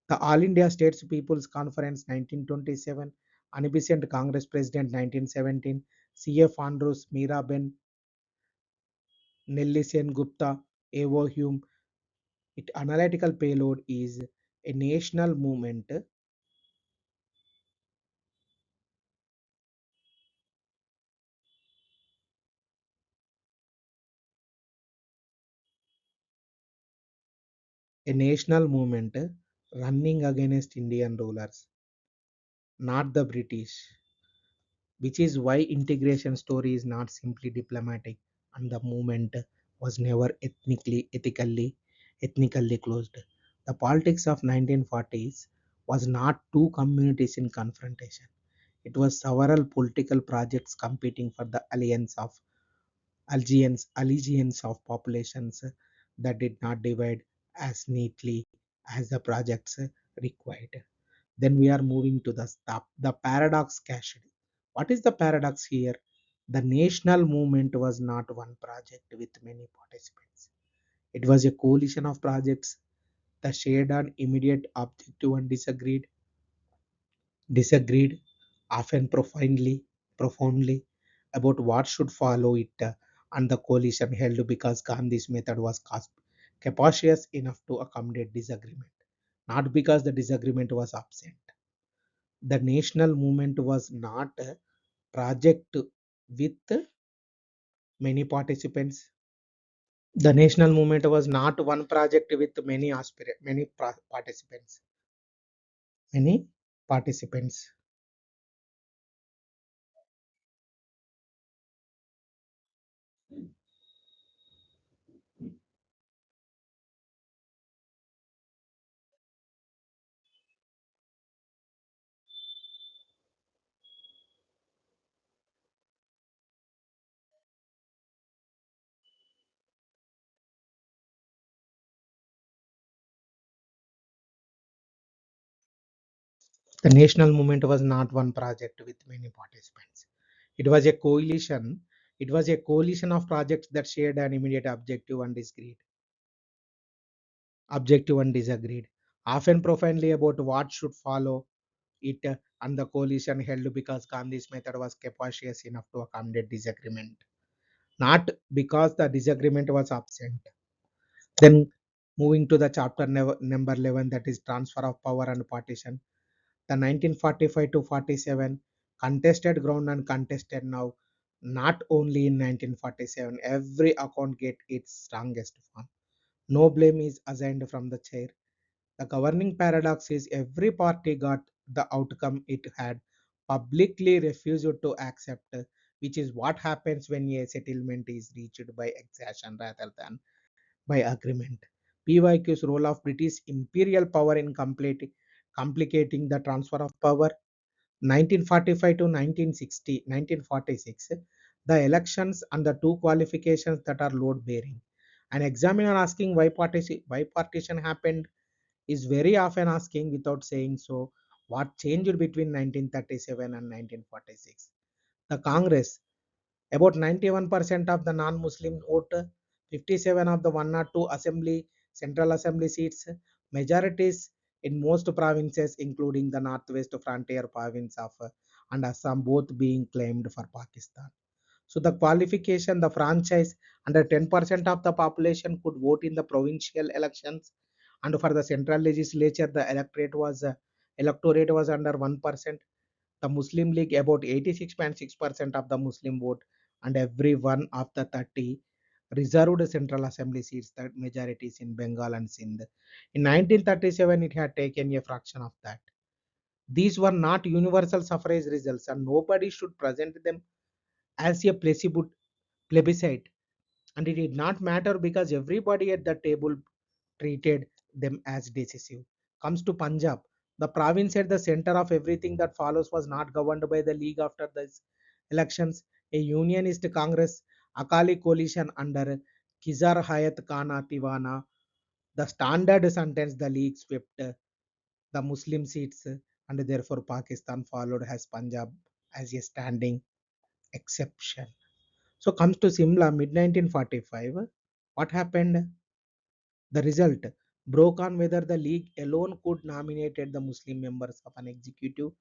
The All India States People's Conference 1927, Unibiscent Congress President 1917, C.F. Andrews, Miraben, Nellie Sen Gupta, Evo Hume. Its analytical payload is a national movement, a national movement running against Indian rulers, not the British, which is why integration story is not simply diplomatic and the movement was never ethnically closed. The politics of 1940s was not two communities in confrontation. It was several political projects competing for the allegiance of populations that did not divide as neatly as the projects required. Then we are moving to the paradox cached. What is the paradox here? The national movement was not one project with many participants. It was a coalition of projects that shared an immediate objective and disagreed often profoundly about what should follow it, and the coalition held because Gandhi's method was capacious enough to accommodate disagreement, not because the disagreement was absent. The national movement was not a project with many participants. The national movement was not one project with many participants. Many participants. The national movement was not one project with many participants. It was a coalition. It was a coalition of projects that shared an immediate objective and disagreed, often profoundly about what should follow it, and the coalition held because Gandhi's method was capacious enough to accommodate disagreement, not because the disagreement was absent. Then moving to the chapter number 11, that is transfer of power and partition. The 1945 to 47 contested ground and contested now, not only in 1947, every account get its strongest form. No blame is assigned from the chair. The governing paradox is every party got the outcome it had publicly refused to accept, which is what happens when a settlement is reached by exhaustion rather than by agreement. PYQ's role of British imperial power in complicating the transfer of power. 1945 to 1946, the elections and the two qualifications that are load bearing. An examiner asking why partition happened is very often asking without saying so what changed between 1937 and 1946. The Congress, about 91% of the non-Muslim vote, 57 of the 102 central assembly seats, majorities in most provinces, including the northwest frontier province of and Assam, both being claimed for Pakistan. So the qualification, the franchise, under 10% of the population could vote in the provincial elections, and for the central legislature, the electorate was under 1%. The Muslim League about 86.6% of the Muslim vote, and every one of the 30 reserved central assembly seats, that majorities in Bengal and Sindh. In 1937, it had taken a fraction of that. These were not universal suffrage results, and nobody should present them as a plebiscite. And it did not matter because everybody at the table treated them as decisive. Comes to Punjab, the province at the center of everything that follows was not governed by the League after these elections. A unionist Congress, Akali coalition under Kizar Hayat Khana Tiwana, the standard sentence the League swept the Muslim seats, and therefore Pakistan followed as Punjab as a standing exception. So comes to Simla mid 1945. What happened? The result broke on whether the league alone could nominate the Muslim members of an executive.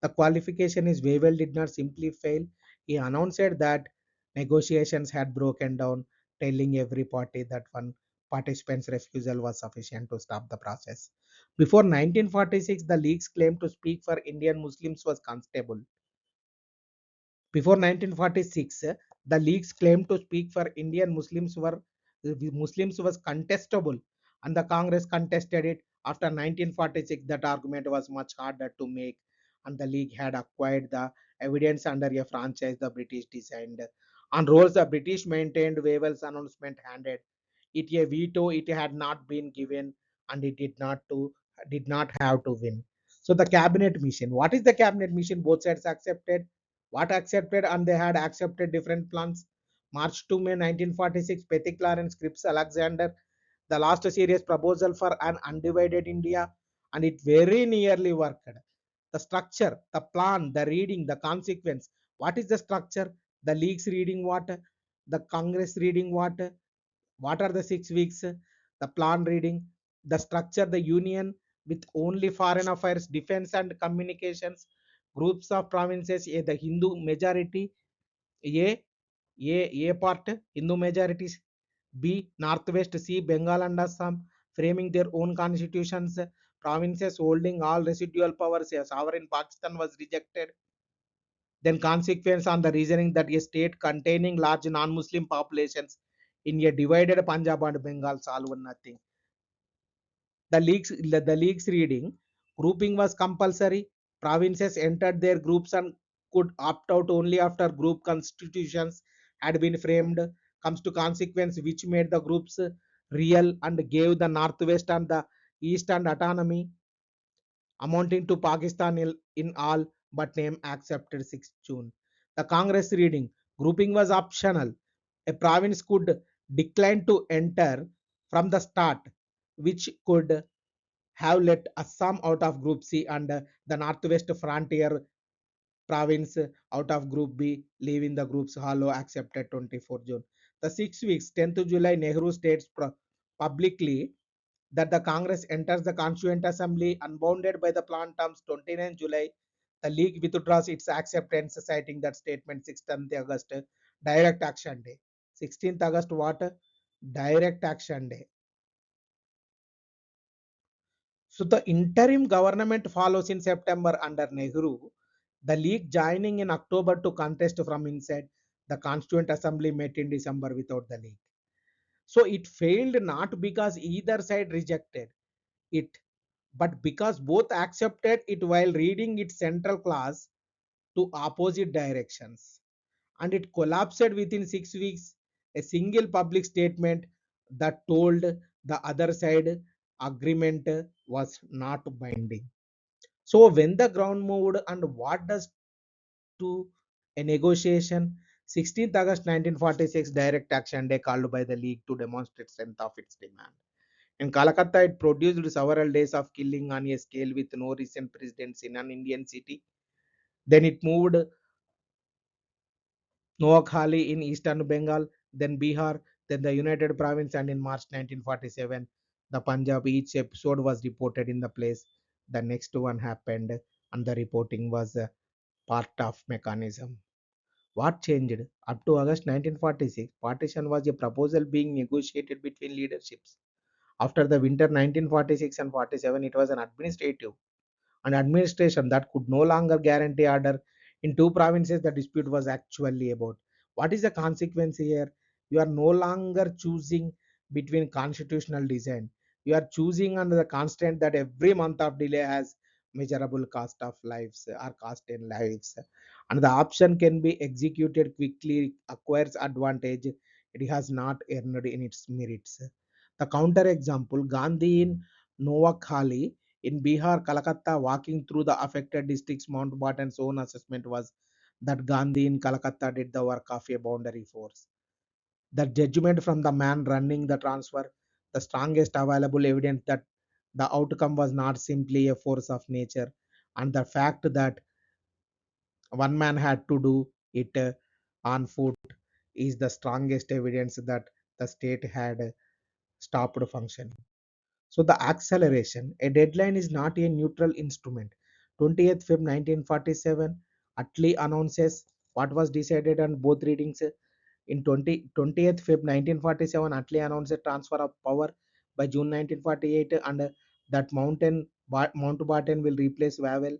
The qualification is Wavell did not simply fail. He announced that negotiations had broken down, telling every party that one participant's refusal was sufficient to stop the process. Before 1946, the league's claim to speak for Indian Muslims was constable. Before 1946, the league's claim to speak for Indian Muslims was contestable, and the Congress contested it. After 1946, that argument was much harder to make, and the league had acquired the evidence under a franchise the British designed. On roles the British maintained, Wavell's announcement handed it a veto it had not been given, and it did not have to win. So the cabinet mission. What is the cabinet mission? Both sides accepted what accepted, and they had accepted different plans. March to May 1946, Pettickler and Scripps Alexander, the last serious proposal for an undivided India, and it very nearly worked. The structure, the plan, the reading, the consequence. What is the structure? The leagues reading what? The Congress reading what? What are the 6 weeks? The plan reading, the structure, the union with only foreign affairs, defense and communications, groups of provinces, A, the Hindu majority, A, A part, Hindu majorities, B, Northwest, C, Bengal and Assam, framing their own constitutions, provinces holding all residual powers. A sovereign Pakistan was rejected. Then consequence on the reasoning that a state containing large non-Muslim populations in a divided Punjab and Bengal solve nothing. The league's reading, grouping was compulsory. Provinces entered their groups and could opt out only after group constitutions had been framed. Comes to consequence which made the groups real and gave the northwest and the east and autonomy amounting to Pakistan in all but name accepted 6th June. The Congress reading, grouping was optional. A province could decline to enter from the start, which could have let Assam out of Group C and the Northwest Frontier province out of Group B, leaving the groups hollow accepted 24 June. The 6 weeks, 10th July, Nehru states publicly that the Congress enters the Constituent Assembly unbounded by the plan terms. 29 July, the League withdraws its acceptance, citing that statement. 16th August, direct action day. 16th August, what? Direct action day. So the interim government follows in September under Nehru. The League joining in October to contest from inside. The Constituent Assembly met in December without the League. So it failed not because either side rejected it, but because both accepted it while reading its central clause to opposite directions. And it collapsed within 6 weeks. A single public statement that told the other side agreement was not binding. So when the ground moved and what does to a negotiation? 16th August 1946, direct action day called by the League to demonstrate strength of its demand. In Calcutta, it produced several days of killing on a scale with no recent precedents in an Indian city. Then it moved Noakhali in eastern Bengal, then Bihar, then the United Province, and in March 1947, the Punjab. Each episode was reported in the place. The next one happened, and the reporting was a part of mechanism. What changed? Up to August 1946, partition was a proposal being negotiated between leaderships. After the winter 1946 and 47, it was an administrative and administration that could no longer guarantee order in two provinces. The dispute was actually about what is the consequence here. You are no longer choosing between constitutional design, you are choosing under the constant that every month of delay has measurable cost of lives or cost in lives, and the option can be executed quickly, acquires advantage it has not earned in its merits. The counter example, Gandhi in Noakhali in Bihar, Calcutta, walking through the affected districts. Mountbatten's own assessment was that Gandhi in Calcutta did the work of a boundary force. The judgment from the man running the transfer, the strongest available evidence that the outcome was not simply a force of nature, and the fact that one man had to do it on foot is the strongest evidence that the state had stopped functioning. So the acceleration, a deadline is not a neutral instrument. 20th Feb 1947, Attlee announces what was decided on both readings. In 20th Feb 1947, Attlee announced a transfer of power by June 1948, and that Mountbatten will replace Wavell.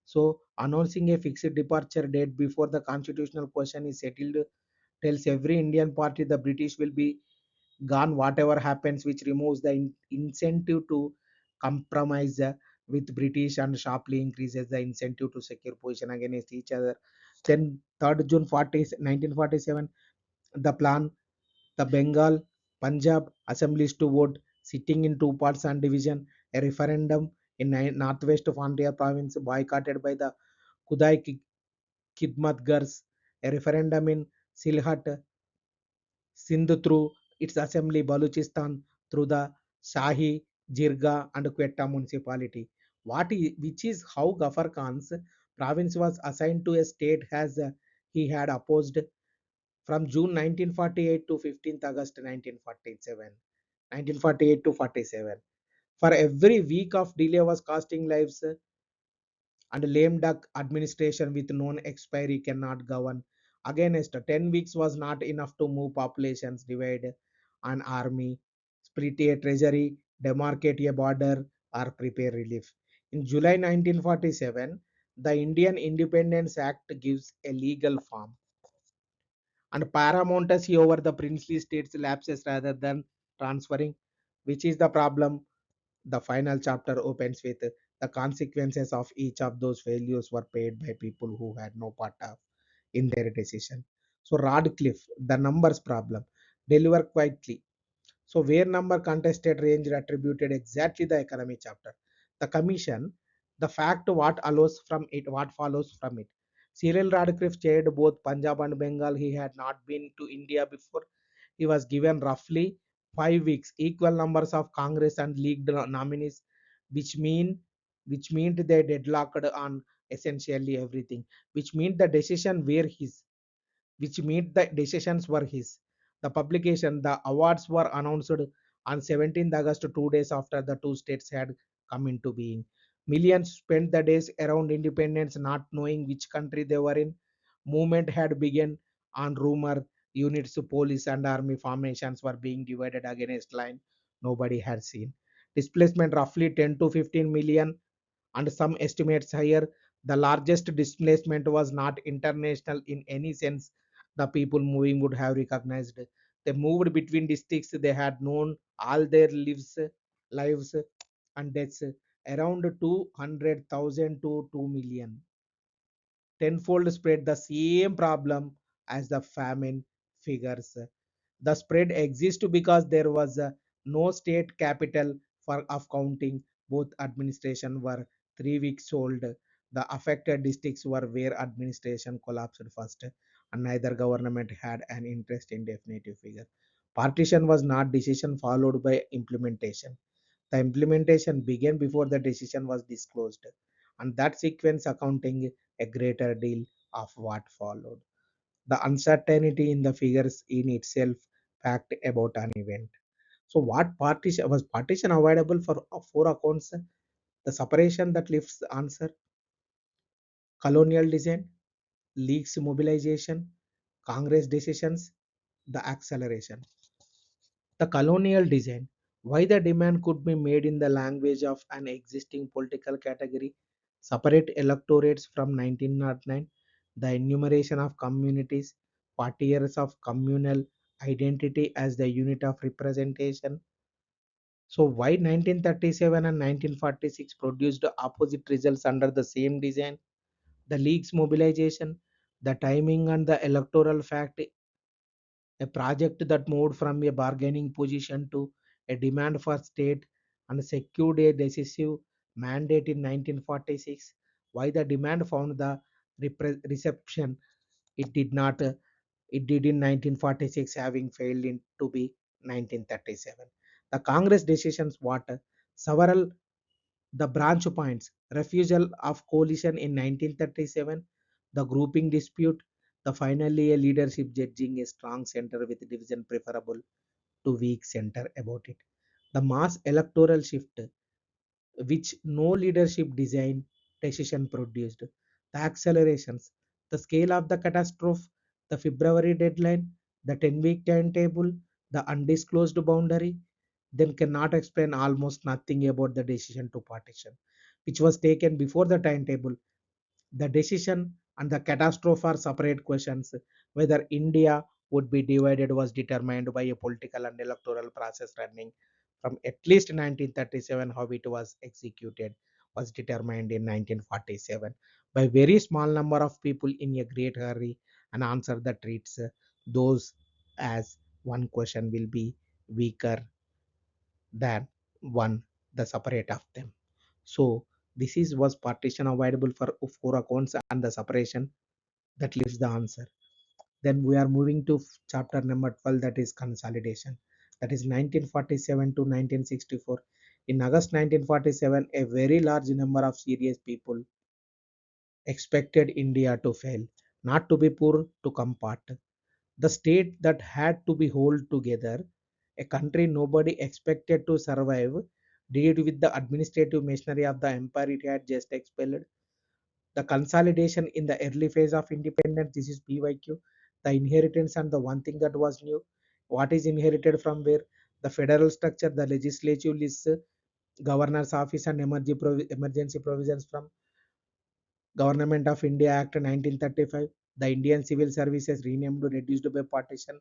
So announcing a fixed departure date before the constitutional question is settled tells every Indian party the British will be gone whatever happens, which removes the incentive to compromise with British and sharply increases the incentive to secure position against each other. Then 3rd June 1947, the plan, the Bengal, Punjab assemblies to vote, sitting in two parts and division, a referendum in northwest Frontier province boycotted by the Kudai Khidmatgars, a referendum in Silhat, Sindh through its assembly, Baluchistan through the Shahi Jirga and Quetta municipality. Which is how Ghaffar Khan's province was assigned to a state as he had opposed from June 1948 to 15th August 1947. 1948 to 47. For every week of delay was costing lives, and lame duck administration with known expiry cannot govern against 10 weeks was not enough to move populations, divide an army, split a treasury, demarcate a border, or prepare relief. In July 1947, the Indian Independence Act gives a legal form, and paramountcy over the princely states lapses rather than transferring, which is the problem. The final chapter opens with the consequences of each of those failures were paid by people who had no part of in their decision. So Radcliffe, the numbers problem, deliver quietly. So where number contested range attributed exactly the economy chapter. The commission, the fact what allows from it, what follows from it. Cyril Radcliffe chaired both Punjab and Bengal. He had not been to India before. He was given roughly 5 weeks, equal numbers of Congress and league nominees, which mean which meant they deadlocked on essentially everything, which meant the decision were his, which meant the decisions were his. The publication, the awards were announced on 17th August, 2 days after the two states had come into being. Millions spent the days around independence not knowing which country they were in. Movement had begun on rumor. Units, police and army formations were being divided against line nobody had seen. Displacement roughly 10 to 15 million, and some estimates higher. The largest displacement was not international in any sense. The people moving would have recognized. They moved between districts they had known all their lives and deaths, around 200,000 to 2 million. Tenfold spread, the same problem as the famine figures. The spread exists because there was no state capital for of counting. Both administration were 3 weeks old. The affected districts were where administration collapsed first, and neither government had an interest in definitive figure. Partition was not decision followed by implementation. The implementation began before the decision was disclosed, and that sequence accounting a greater deal of what followed. The uncertainty in the figures in itself fact about an event. So what partition was partition avoidable for four accounts? The separation that lifts the answer, colonial design, leagues mobilization, Congress decisions, the acceleration. The colonial design, why the demand could be made in the language of an existing political category, separate electorates from 1909, the enumeration of communities, 40 years of communal identity as the unit of representation. So why 1937 and 1946 produced opposite results under the same design? The league's mobilization, the timing and the electoral fact, a project that moved from a bargaining position to a demand for state and secured a decisive mandate in 1946. Why the demand found the reception it did not it did in 1946, having failed in to be 1937. The Congress decisions what several the branch points, refusal of coalition in 1937, the grouping dispute, the finally a leadership judging a strong center with division preferable to weak center about it. The mass electoral shift, which no leadership design decision produced. The accelerations, the scale of the catastrophe, the February deadline, the 10-week timetable, the undisclosed boundary, then cannot explain almost nothing about the decision to partition, which was taken before the timetable. The decision and the catastrophe are separate questions. Whether India would be divided was determined by a political and electoral process running from at least 1937. How it was executed was determined in 1947 by very small number of people in a great hurry. An answer that treats those as one question will be weaker than one the separate of them. So this is was partition available for four accounts and the separation that leaves the answer. Then we are moving to chapter number 12, that is consolidation. That is 1947 to 1964. In August 1947, a very large number of serious people expected India to fail, not to be poor, to come apart. The state that had to be held together, a country nobody expected to survive, did it with the administrative machinery of the empire it had just expelled. The consolidation in the early phase of independence, this is PYQ, the inheritance and the one thing that was new. What is inherited from where? The federal structure, the legislative list, governor's office and emergency provisions from Government of India Act 1935, the Indian Civil Services renamed reduced by partition,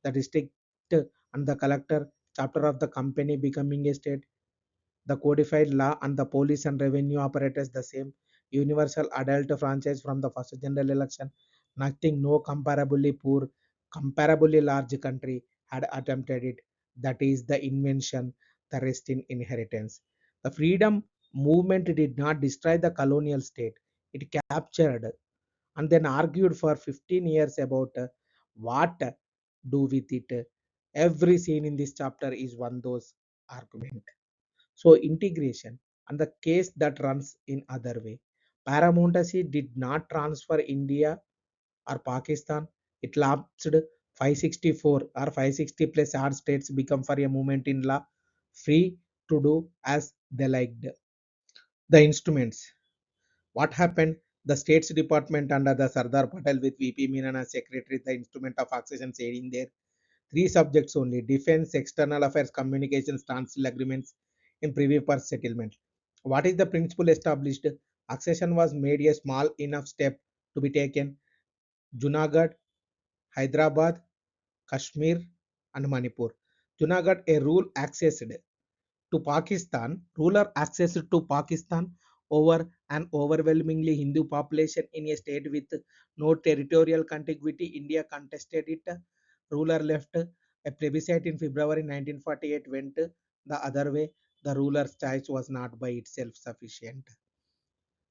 the district and the collector chapter of the company becoming a state, the codified law and the police and revenue apparatus the same, universal adult franchise from the first general election, nothing no comparably poor, comparably large country had attempted it. That is the invention, the rest in inheritance. The freedom movement did not destroy the colonial state. It captured and then argued for 15 years about what do with it. Every scene in this chapter is one those argument. So integration and the case that runs in other way. Paramountcy did not transfer India or Pakistan. It lapsed 564 or 560 plus odd states become for a moment in law free to do as they liked. The instruments. What happened? The States Department under the Sardar Patel with VP Menon as secretary, the instrument of accession said in there. Three subjects only: defense, external affairs, communication, standstill agreements in privy purse settlement. What is the principle established? Accession was made a small enough step to be taken. Junagadh, Hyderabad, Kashmir, and Manipur. Junagadh, a rule accessed to Pakistan, ruler access to Pakistan over an overwhelmingly Hindu population in a state with no territorial contiguity. India contested it. Ruler left. A plebiscite in February 1948 went the other way. The ruler's choice was not by itself sufficient.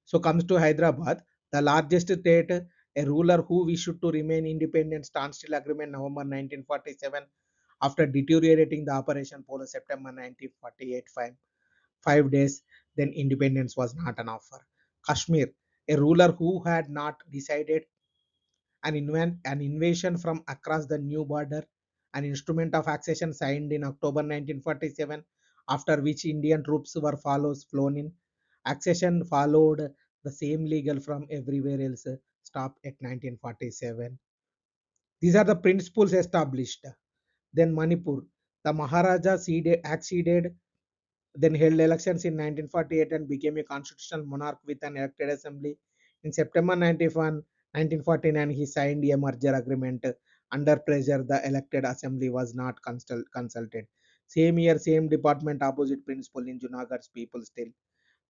So comes to Hyderabad, the largest state, a ruler who wished to remain independent, standstill agreement November 1947 after deteriorating the Operation Polo September 1948. 5 days, then independence was not an offer. Kashmir, a ruler who had not decided an invasion from across the new border, an instrument of accession signed in October 1947, after which Indian troops were flown in. Accession followed the same legal from everywhere else, stopped at 1947. These are the principles established. Then Manipur, the Maharaja acceded, then held elections in 1948 and became a constitutional monarch with an elected assembly. In September 1949, he signed a merger agreement. Under pressure, the elected assembly was not consulted. Same year, same department, opposite principle in Junagadh's people still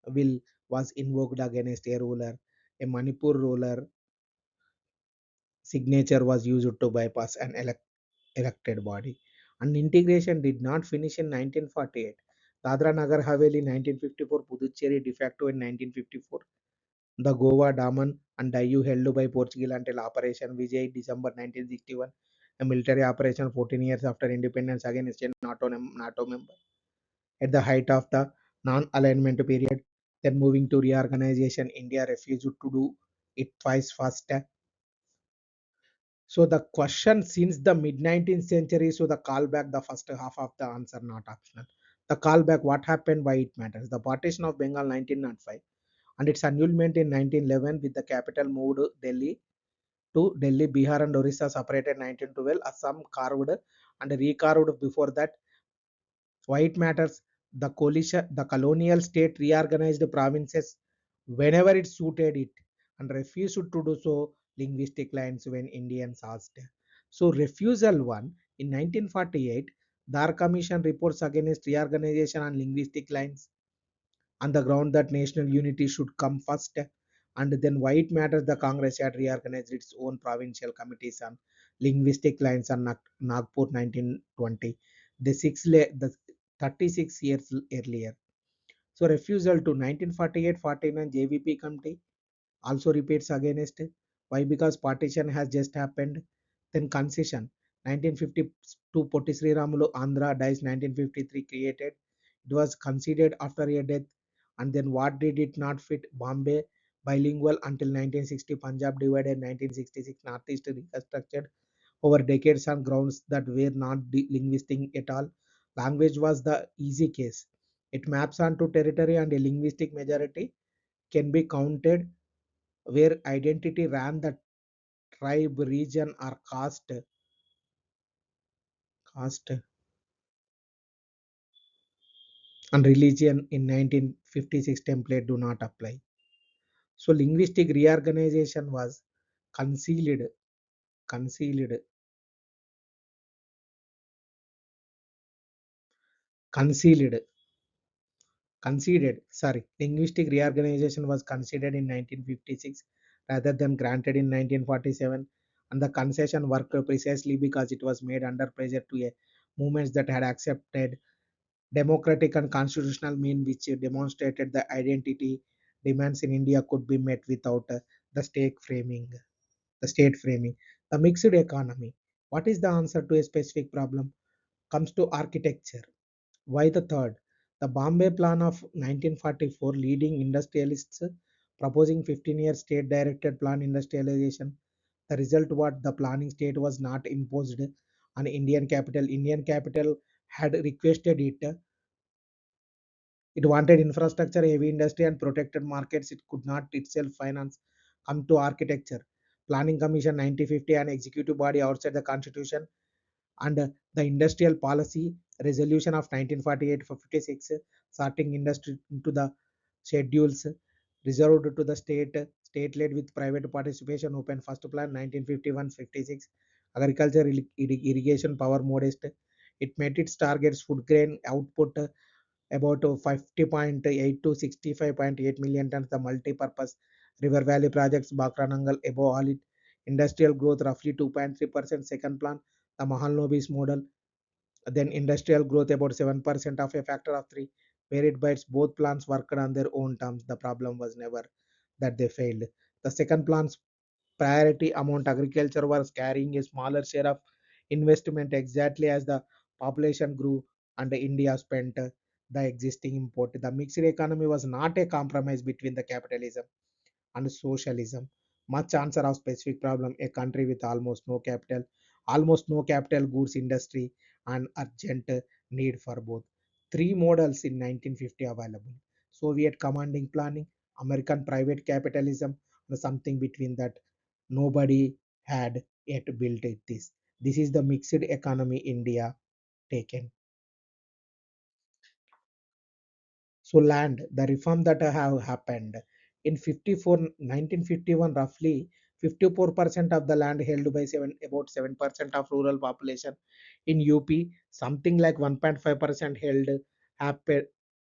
will was invoked against a ruler. A Manipur ruler signature was used to bypass an elected body. And integration did not finish in 1948. Dadra Nagar Haveli 1954, Puducherry de facto in 1954. The Goa, Daman and Diu held by Portugal until Operation Vijay December 1961, a military operation 14 years after independence against a NATO member. At the height of the non-alignment period, then moving to reorganization, India refused to do it twice first. So the question since the mid 19th century, so the callback, the first half of the answer not optional. The callback, what happened, why it matters. The partition of Bengal 1905 and its annulment in 1911 with the capital moved Delhi to Delhi, Bihar and Orissa separated 1912, Assam carved and recarved before that. Why it matters? The colonial state reorganized provinces whenever it suited it and refused to do so linguistic lines when Indians asked. So refusal one in 1948, Dar Commission reports against reorganization on linguistic lines on the ground that national unity should come first. And then why it matters, the Congress had reorganized its own provincial committees on linguistic lines on Nagpur 1920, the 36 years earlier. So refusal to 1948-49 JVP committee also repeats against. Why? Because partition has just happened. Then concession 1952 Potti Sri Ramulu Andhra dies 1953 created. It was conceded after a death. And then what did it not fit? Bombay bilingual until 1960, Punjab divided 1966, Northeast reconstructed over decades on grounds that were not linguistic at all. Language was the easy case. It maps onto territory and a linguistic majority can be counted where identity ran the tribe, region, or caste and religion in 1956 template do not apply. So linguistic reorganization was concealed, concealed, concealed, conceded. Sorry, linguistic reorganization was considered in 1956 rather than granted in 1947, and the concession worked precisely because it was made under pressure to a movements that had accepted democratic and constitutional mean which demonstrated the identity demands in India could be met without the state framing. The state framing. The mixed economy. What is the answer to a specific problem? Comes to architecture. Why the third? The Bombay Plan of 1944 leading industrialists proposing 15-year state directed plan industrialization. The result what the planning state was not imposed on Indian capital. Indian capital had requested it. It wanted infrastructure, heavy industry, and protected markets. It could not itself finance. Come to architecture. Planning Commission 1950, an executive body outside the constitution, and the industrial policy resolution of 1948-56, sorting industry into the schedules reserved to the state led with private participation. Open first plan 1951-56, agriculture irrigation power modest. It met its targets food grain output about 50.8 to 65.8 million tons. The multi-purpose river valley projects Bakranangal above all it. Industrial growth roughly 2.3%. Second plan, the Mahalnobis model. Then industrial growth about 7% of a factor of 3. Where it bites, both plans worked on their own terms. The problem was never that they failed. The second plan's priority amount agriculture was carrying a smaller share of investment exactly as the population grew and India spent the existing import. The mixed economy was not a compromise between the capitalism and socialism. Much answer of specific problem, a country with almost no capital goods industry, and urgent need for both. Three models in 1950 available. Soviet commanding planning, American private capitalism, and something between that. Nobody had yet built it this. This is the mixed economy India taken. So land, the reform that have happened in 1951, roughly 54% of the land held by about 7% of rural population. In UP, something like 1.5%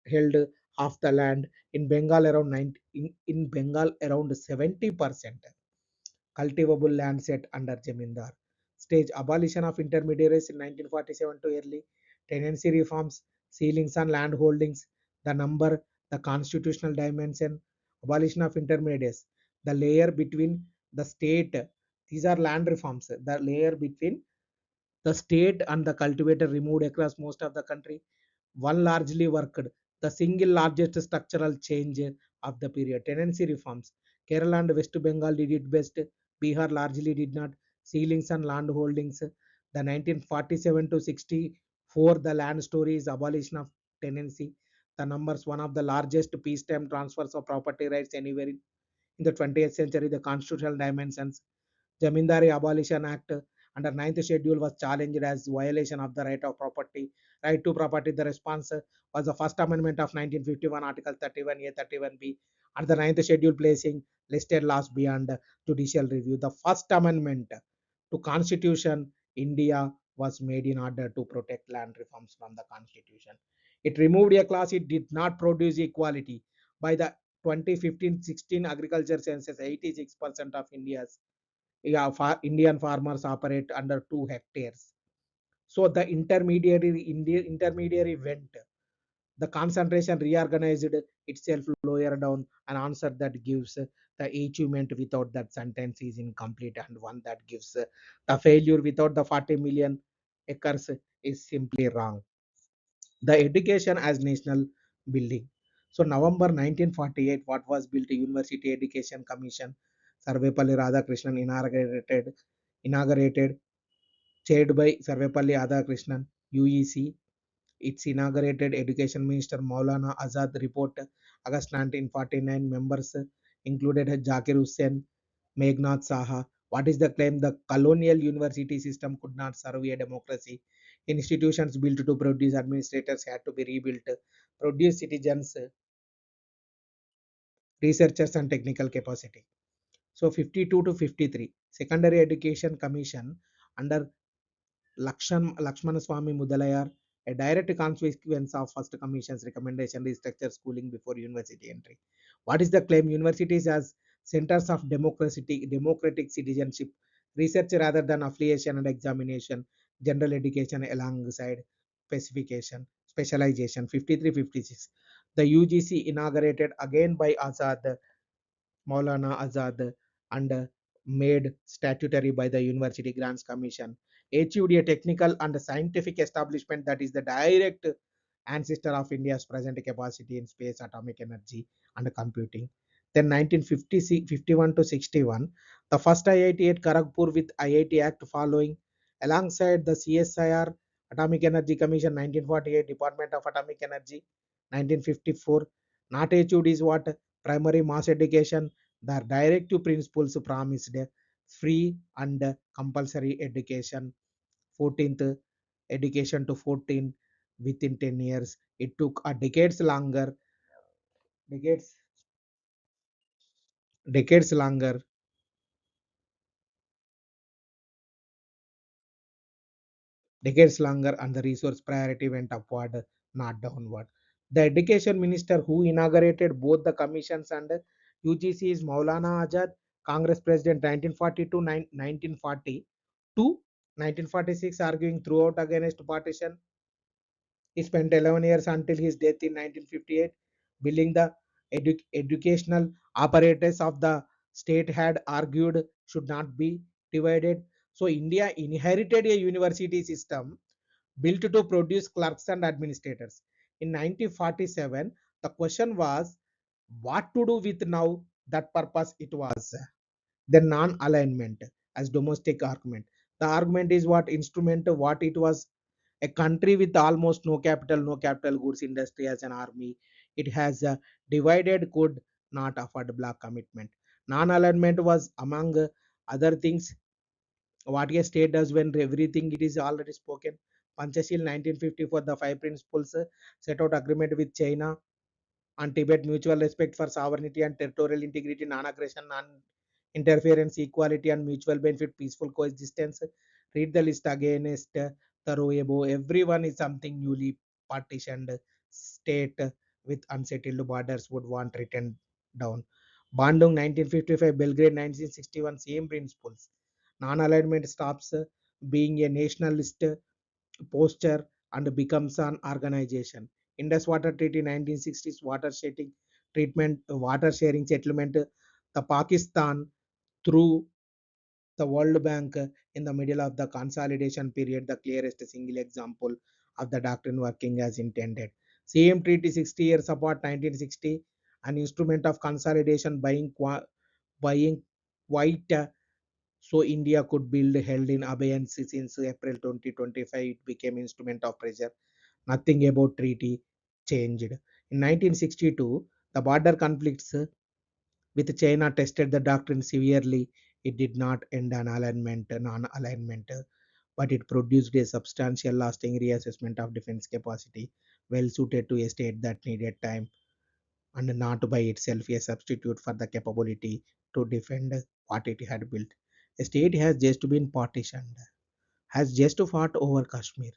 held half the land. In Bengal, around 90, in Bengal around 70% cultivable land set under Jamindar. Stage abolition of intermediaries in 1947 to early tenancy reforms, ceilings on land holdings, the number, the constitutional dimension, abolition of intermediaries, the layer between the state. These are land reforms. The layer between the state and the cultivator removed across most of the country. One largely worked. The single largest structural change of the period. Tenancy reforms. Kerala and West Bengal did it best. Bihar largely did not. Ceilings and land holdings. The 1947 to 64, the land story is abolition of tenancy. The numbers, one of the largest peacetime transfers of property rights anywhere in the 20th century. The constitutional dimensions. Jamindari Abolition Act under ninth schedule was challenged as violation of the right to property. The response was the First Amendment of 1951, Article 31A, 31B, and the ninth schedule placing listed laws beyond judicial review. The First Amendment to Constitution India was made in order to protect land reforms from the Constitution. It removed a clause. It did not produce equality. By the 2015-16 agriculture census, 86% of India's Indian farmers operate under 2 hectares. So the intermediary went. The concentration reorganized itself lower down. An answer that gives the achievement without that sentence is incomplete, and one that gives the failure without the 40 million acres is simply wrong. The education as national building. So November 1948, what was built? University Education Commission. Sarvepalli Radhakrishnan inaugurated, chaired by Sarvepalli Radhakrishnan, UEC. Its inaugurated Education Minister Maulana Azad report August 1949. Members included Zakir Hussain, Meghnad Saha. What is the claim? The colonial university system could not serve a democracy. Institutions built to produce administrators had to be rebuilt, produce citizens, researchers, and technical capacity. So 52 to 53, Secondary Education Commission under Lakshmana Swami Mudalayar, a direct consequence of first commission's recommendation restructure schooling before university entry. What is the claim? Universities as centers of democratic citizenship, research rather than affiliation and examination, general education alongside specialization. 53-56. The UGC inaugurated again by Azad Maulana Azad and made statutory by the University Grants Commission, achieved a technical and scientific establishment that is the direct ancestor of India's present capacity in space, atomic energy, and computing. Then 1951 to 61, the first IIT at Kharagpur with IIT Act following, alongside the CSIR Atomic Energy Commission 1948, Department of Atomic Energy 1954. Not achieved is what? Primary mass education. The directive principles promised free and compulsory education. 14th, education to 14 within 10 years. It took a decades, decades longer, and the resource priority went upward, not downward. The education minister who inaugurated both the commissions and UGC is Maulana Azad, Congress president 1942 1940 to 1946, arguing throughout against partition. He spent 11 years until his death in 1958, building the educational apparatus of the state had argued should not be divided. So India inherited a university system built to produce clerks and administrators. In 1947, the question was what to do with now that purpose it was. The non-alignment as domestic argument. The argument is what instrument, what it was, a country with almost no capital goods industry as an army. It has a divided could not afford black commitment. Non-alignment was among other things what a state does when everything it is already spoken. Panchashil 1954, the five principles set out agreement with China and Tibet, mutual respect for sovereignty and territorial integrity, non-aggression, non-interference, equality and mutual benefit, peaceful coexistence. Read the list against thorough above. Everyone is something newly partitioned state with unsettled borders would want written down. Bandung 1955, Belgrade 1961, same principles. Non-alignment stops being a nationalist posture and becomes an organization. Indus Water Treaty 1960s water sharing settlement, the Pakistan through the World Bank in the middle of the consolidation period, the clearest single example of the doctrine working as intended. Same treaty 60 years apart, 1960, an instrument of consolidation buying quite so India could build held in abeyance since April 2025. It became instrument of pressure. Nothing about treaty changed. In 1962, the border conflicts with China tested the doctrine severely. It did not end an non-alignment, but it produced a substantial lasting reassessment of defense capacity, well suited to a state that needed time and not by itself a substitute for the capability to defend what it had built. A state has just been partitioned, has just fought over Kashmir,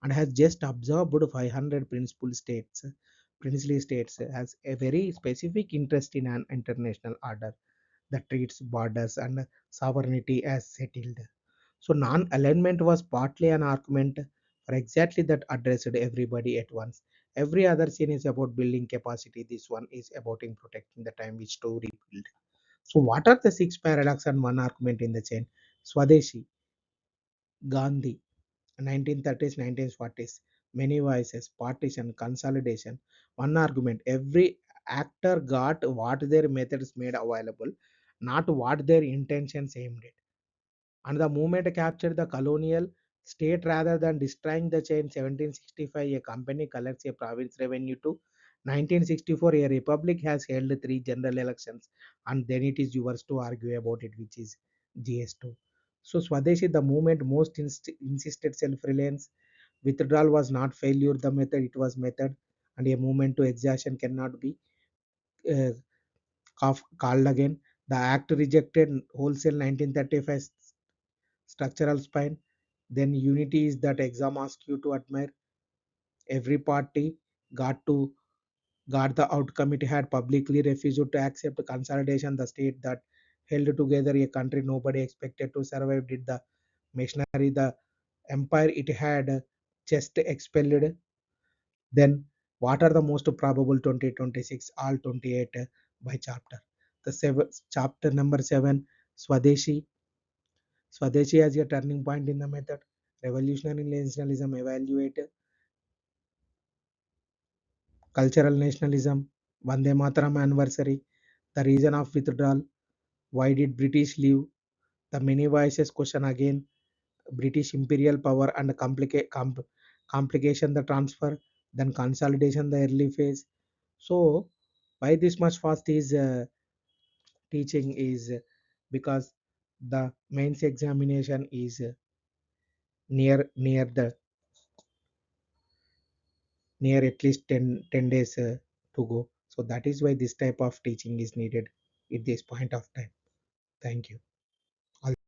and has just absorbed 500 princely states, has a very specific interest in an international order that treats borders and sovereignty as settled. So non-alignment was partly an argument for exactly that addressed everybody at once. Every other scene is about building capacity. This one is about in protecting the time which to rebuild. So what are the six paradox and one argument in the chain? Swadeshi, Gandhi, 1930s, 1940s. many voices, partition, consolidation, one argument. Every actor got what their methods made available, not what their intentions aimed at. And the movement captured the colonial state rather than destroying the chain. 1765, a company collects a province revenue to 1964, a republic has held three general elections, and then it is yours to argue about it, which is GS2. So, Swadeshi, the movement most insisted self reliance. Withdrawal was not failure, the method, it was method, and a movement to exhaustion cannot be uh, called again. The act rejected wholesale 1935 structural spine. Then unity is that exam asks you to admire. Every party got to got the outcome. It had publicly refused to accept consolidation. The state that held together a country nobody expected to survive did the machinery. The empire it had just expelled. Then what are the most probable 2026 all 28 by chapter? The chapter number 7, Swadeshi. Swadeshi as a turning point in the method. Revolutionary nationalism evaluate cultural nationalism. Vande Mataram anniversary. The reason of withdrawal. Why did British leave? The many voices question again. British imperial power and complication the transfer. Then consolidation the early phase. So why this much fast is teaching is because the mains examination is near near at least 10 days to go. So that is why this type of teaching is needed at this point of time. Thank you.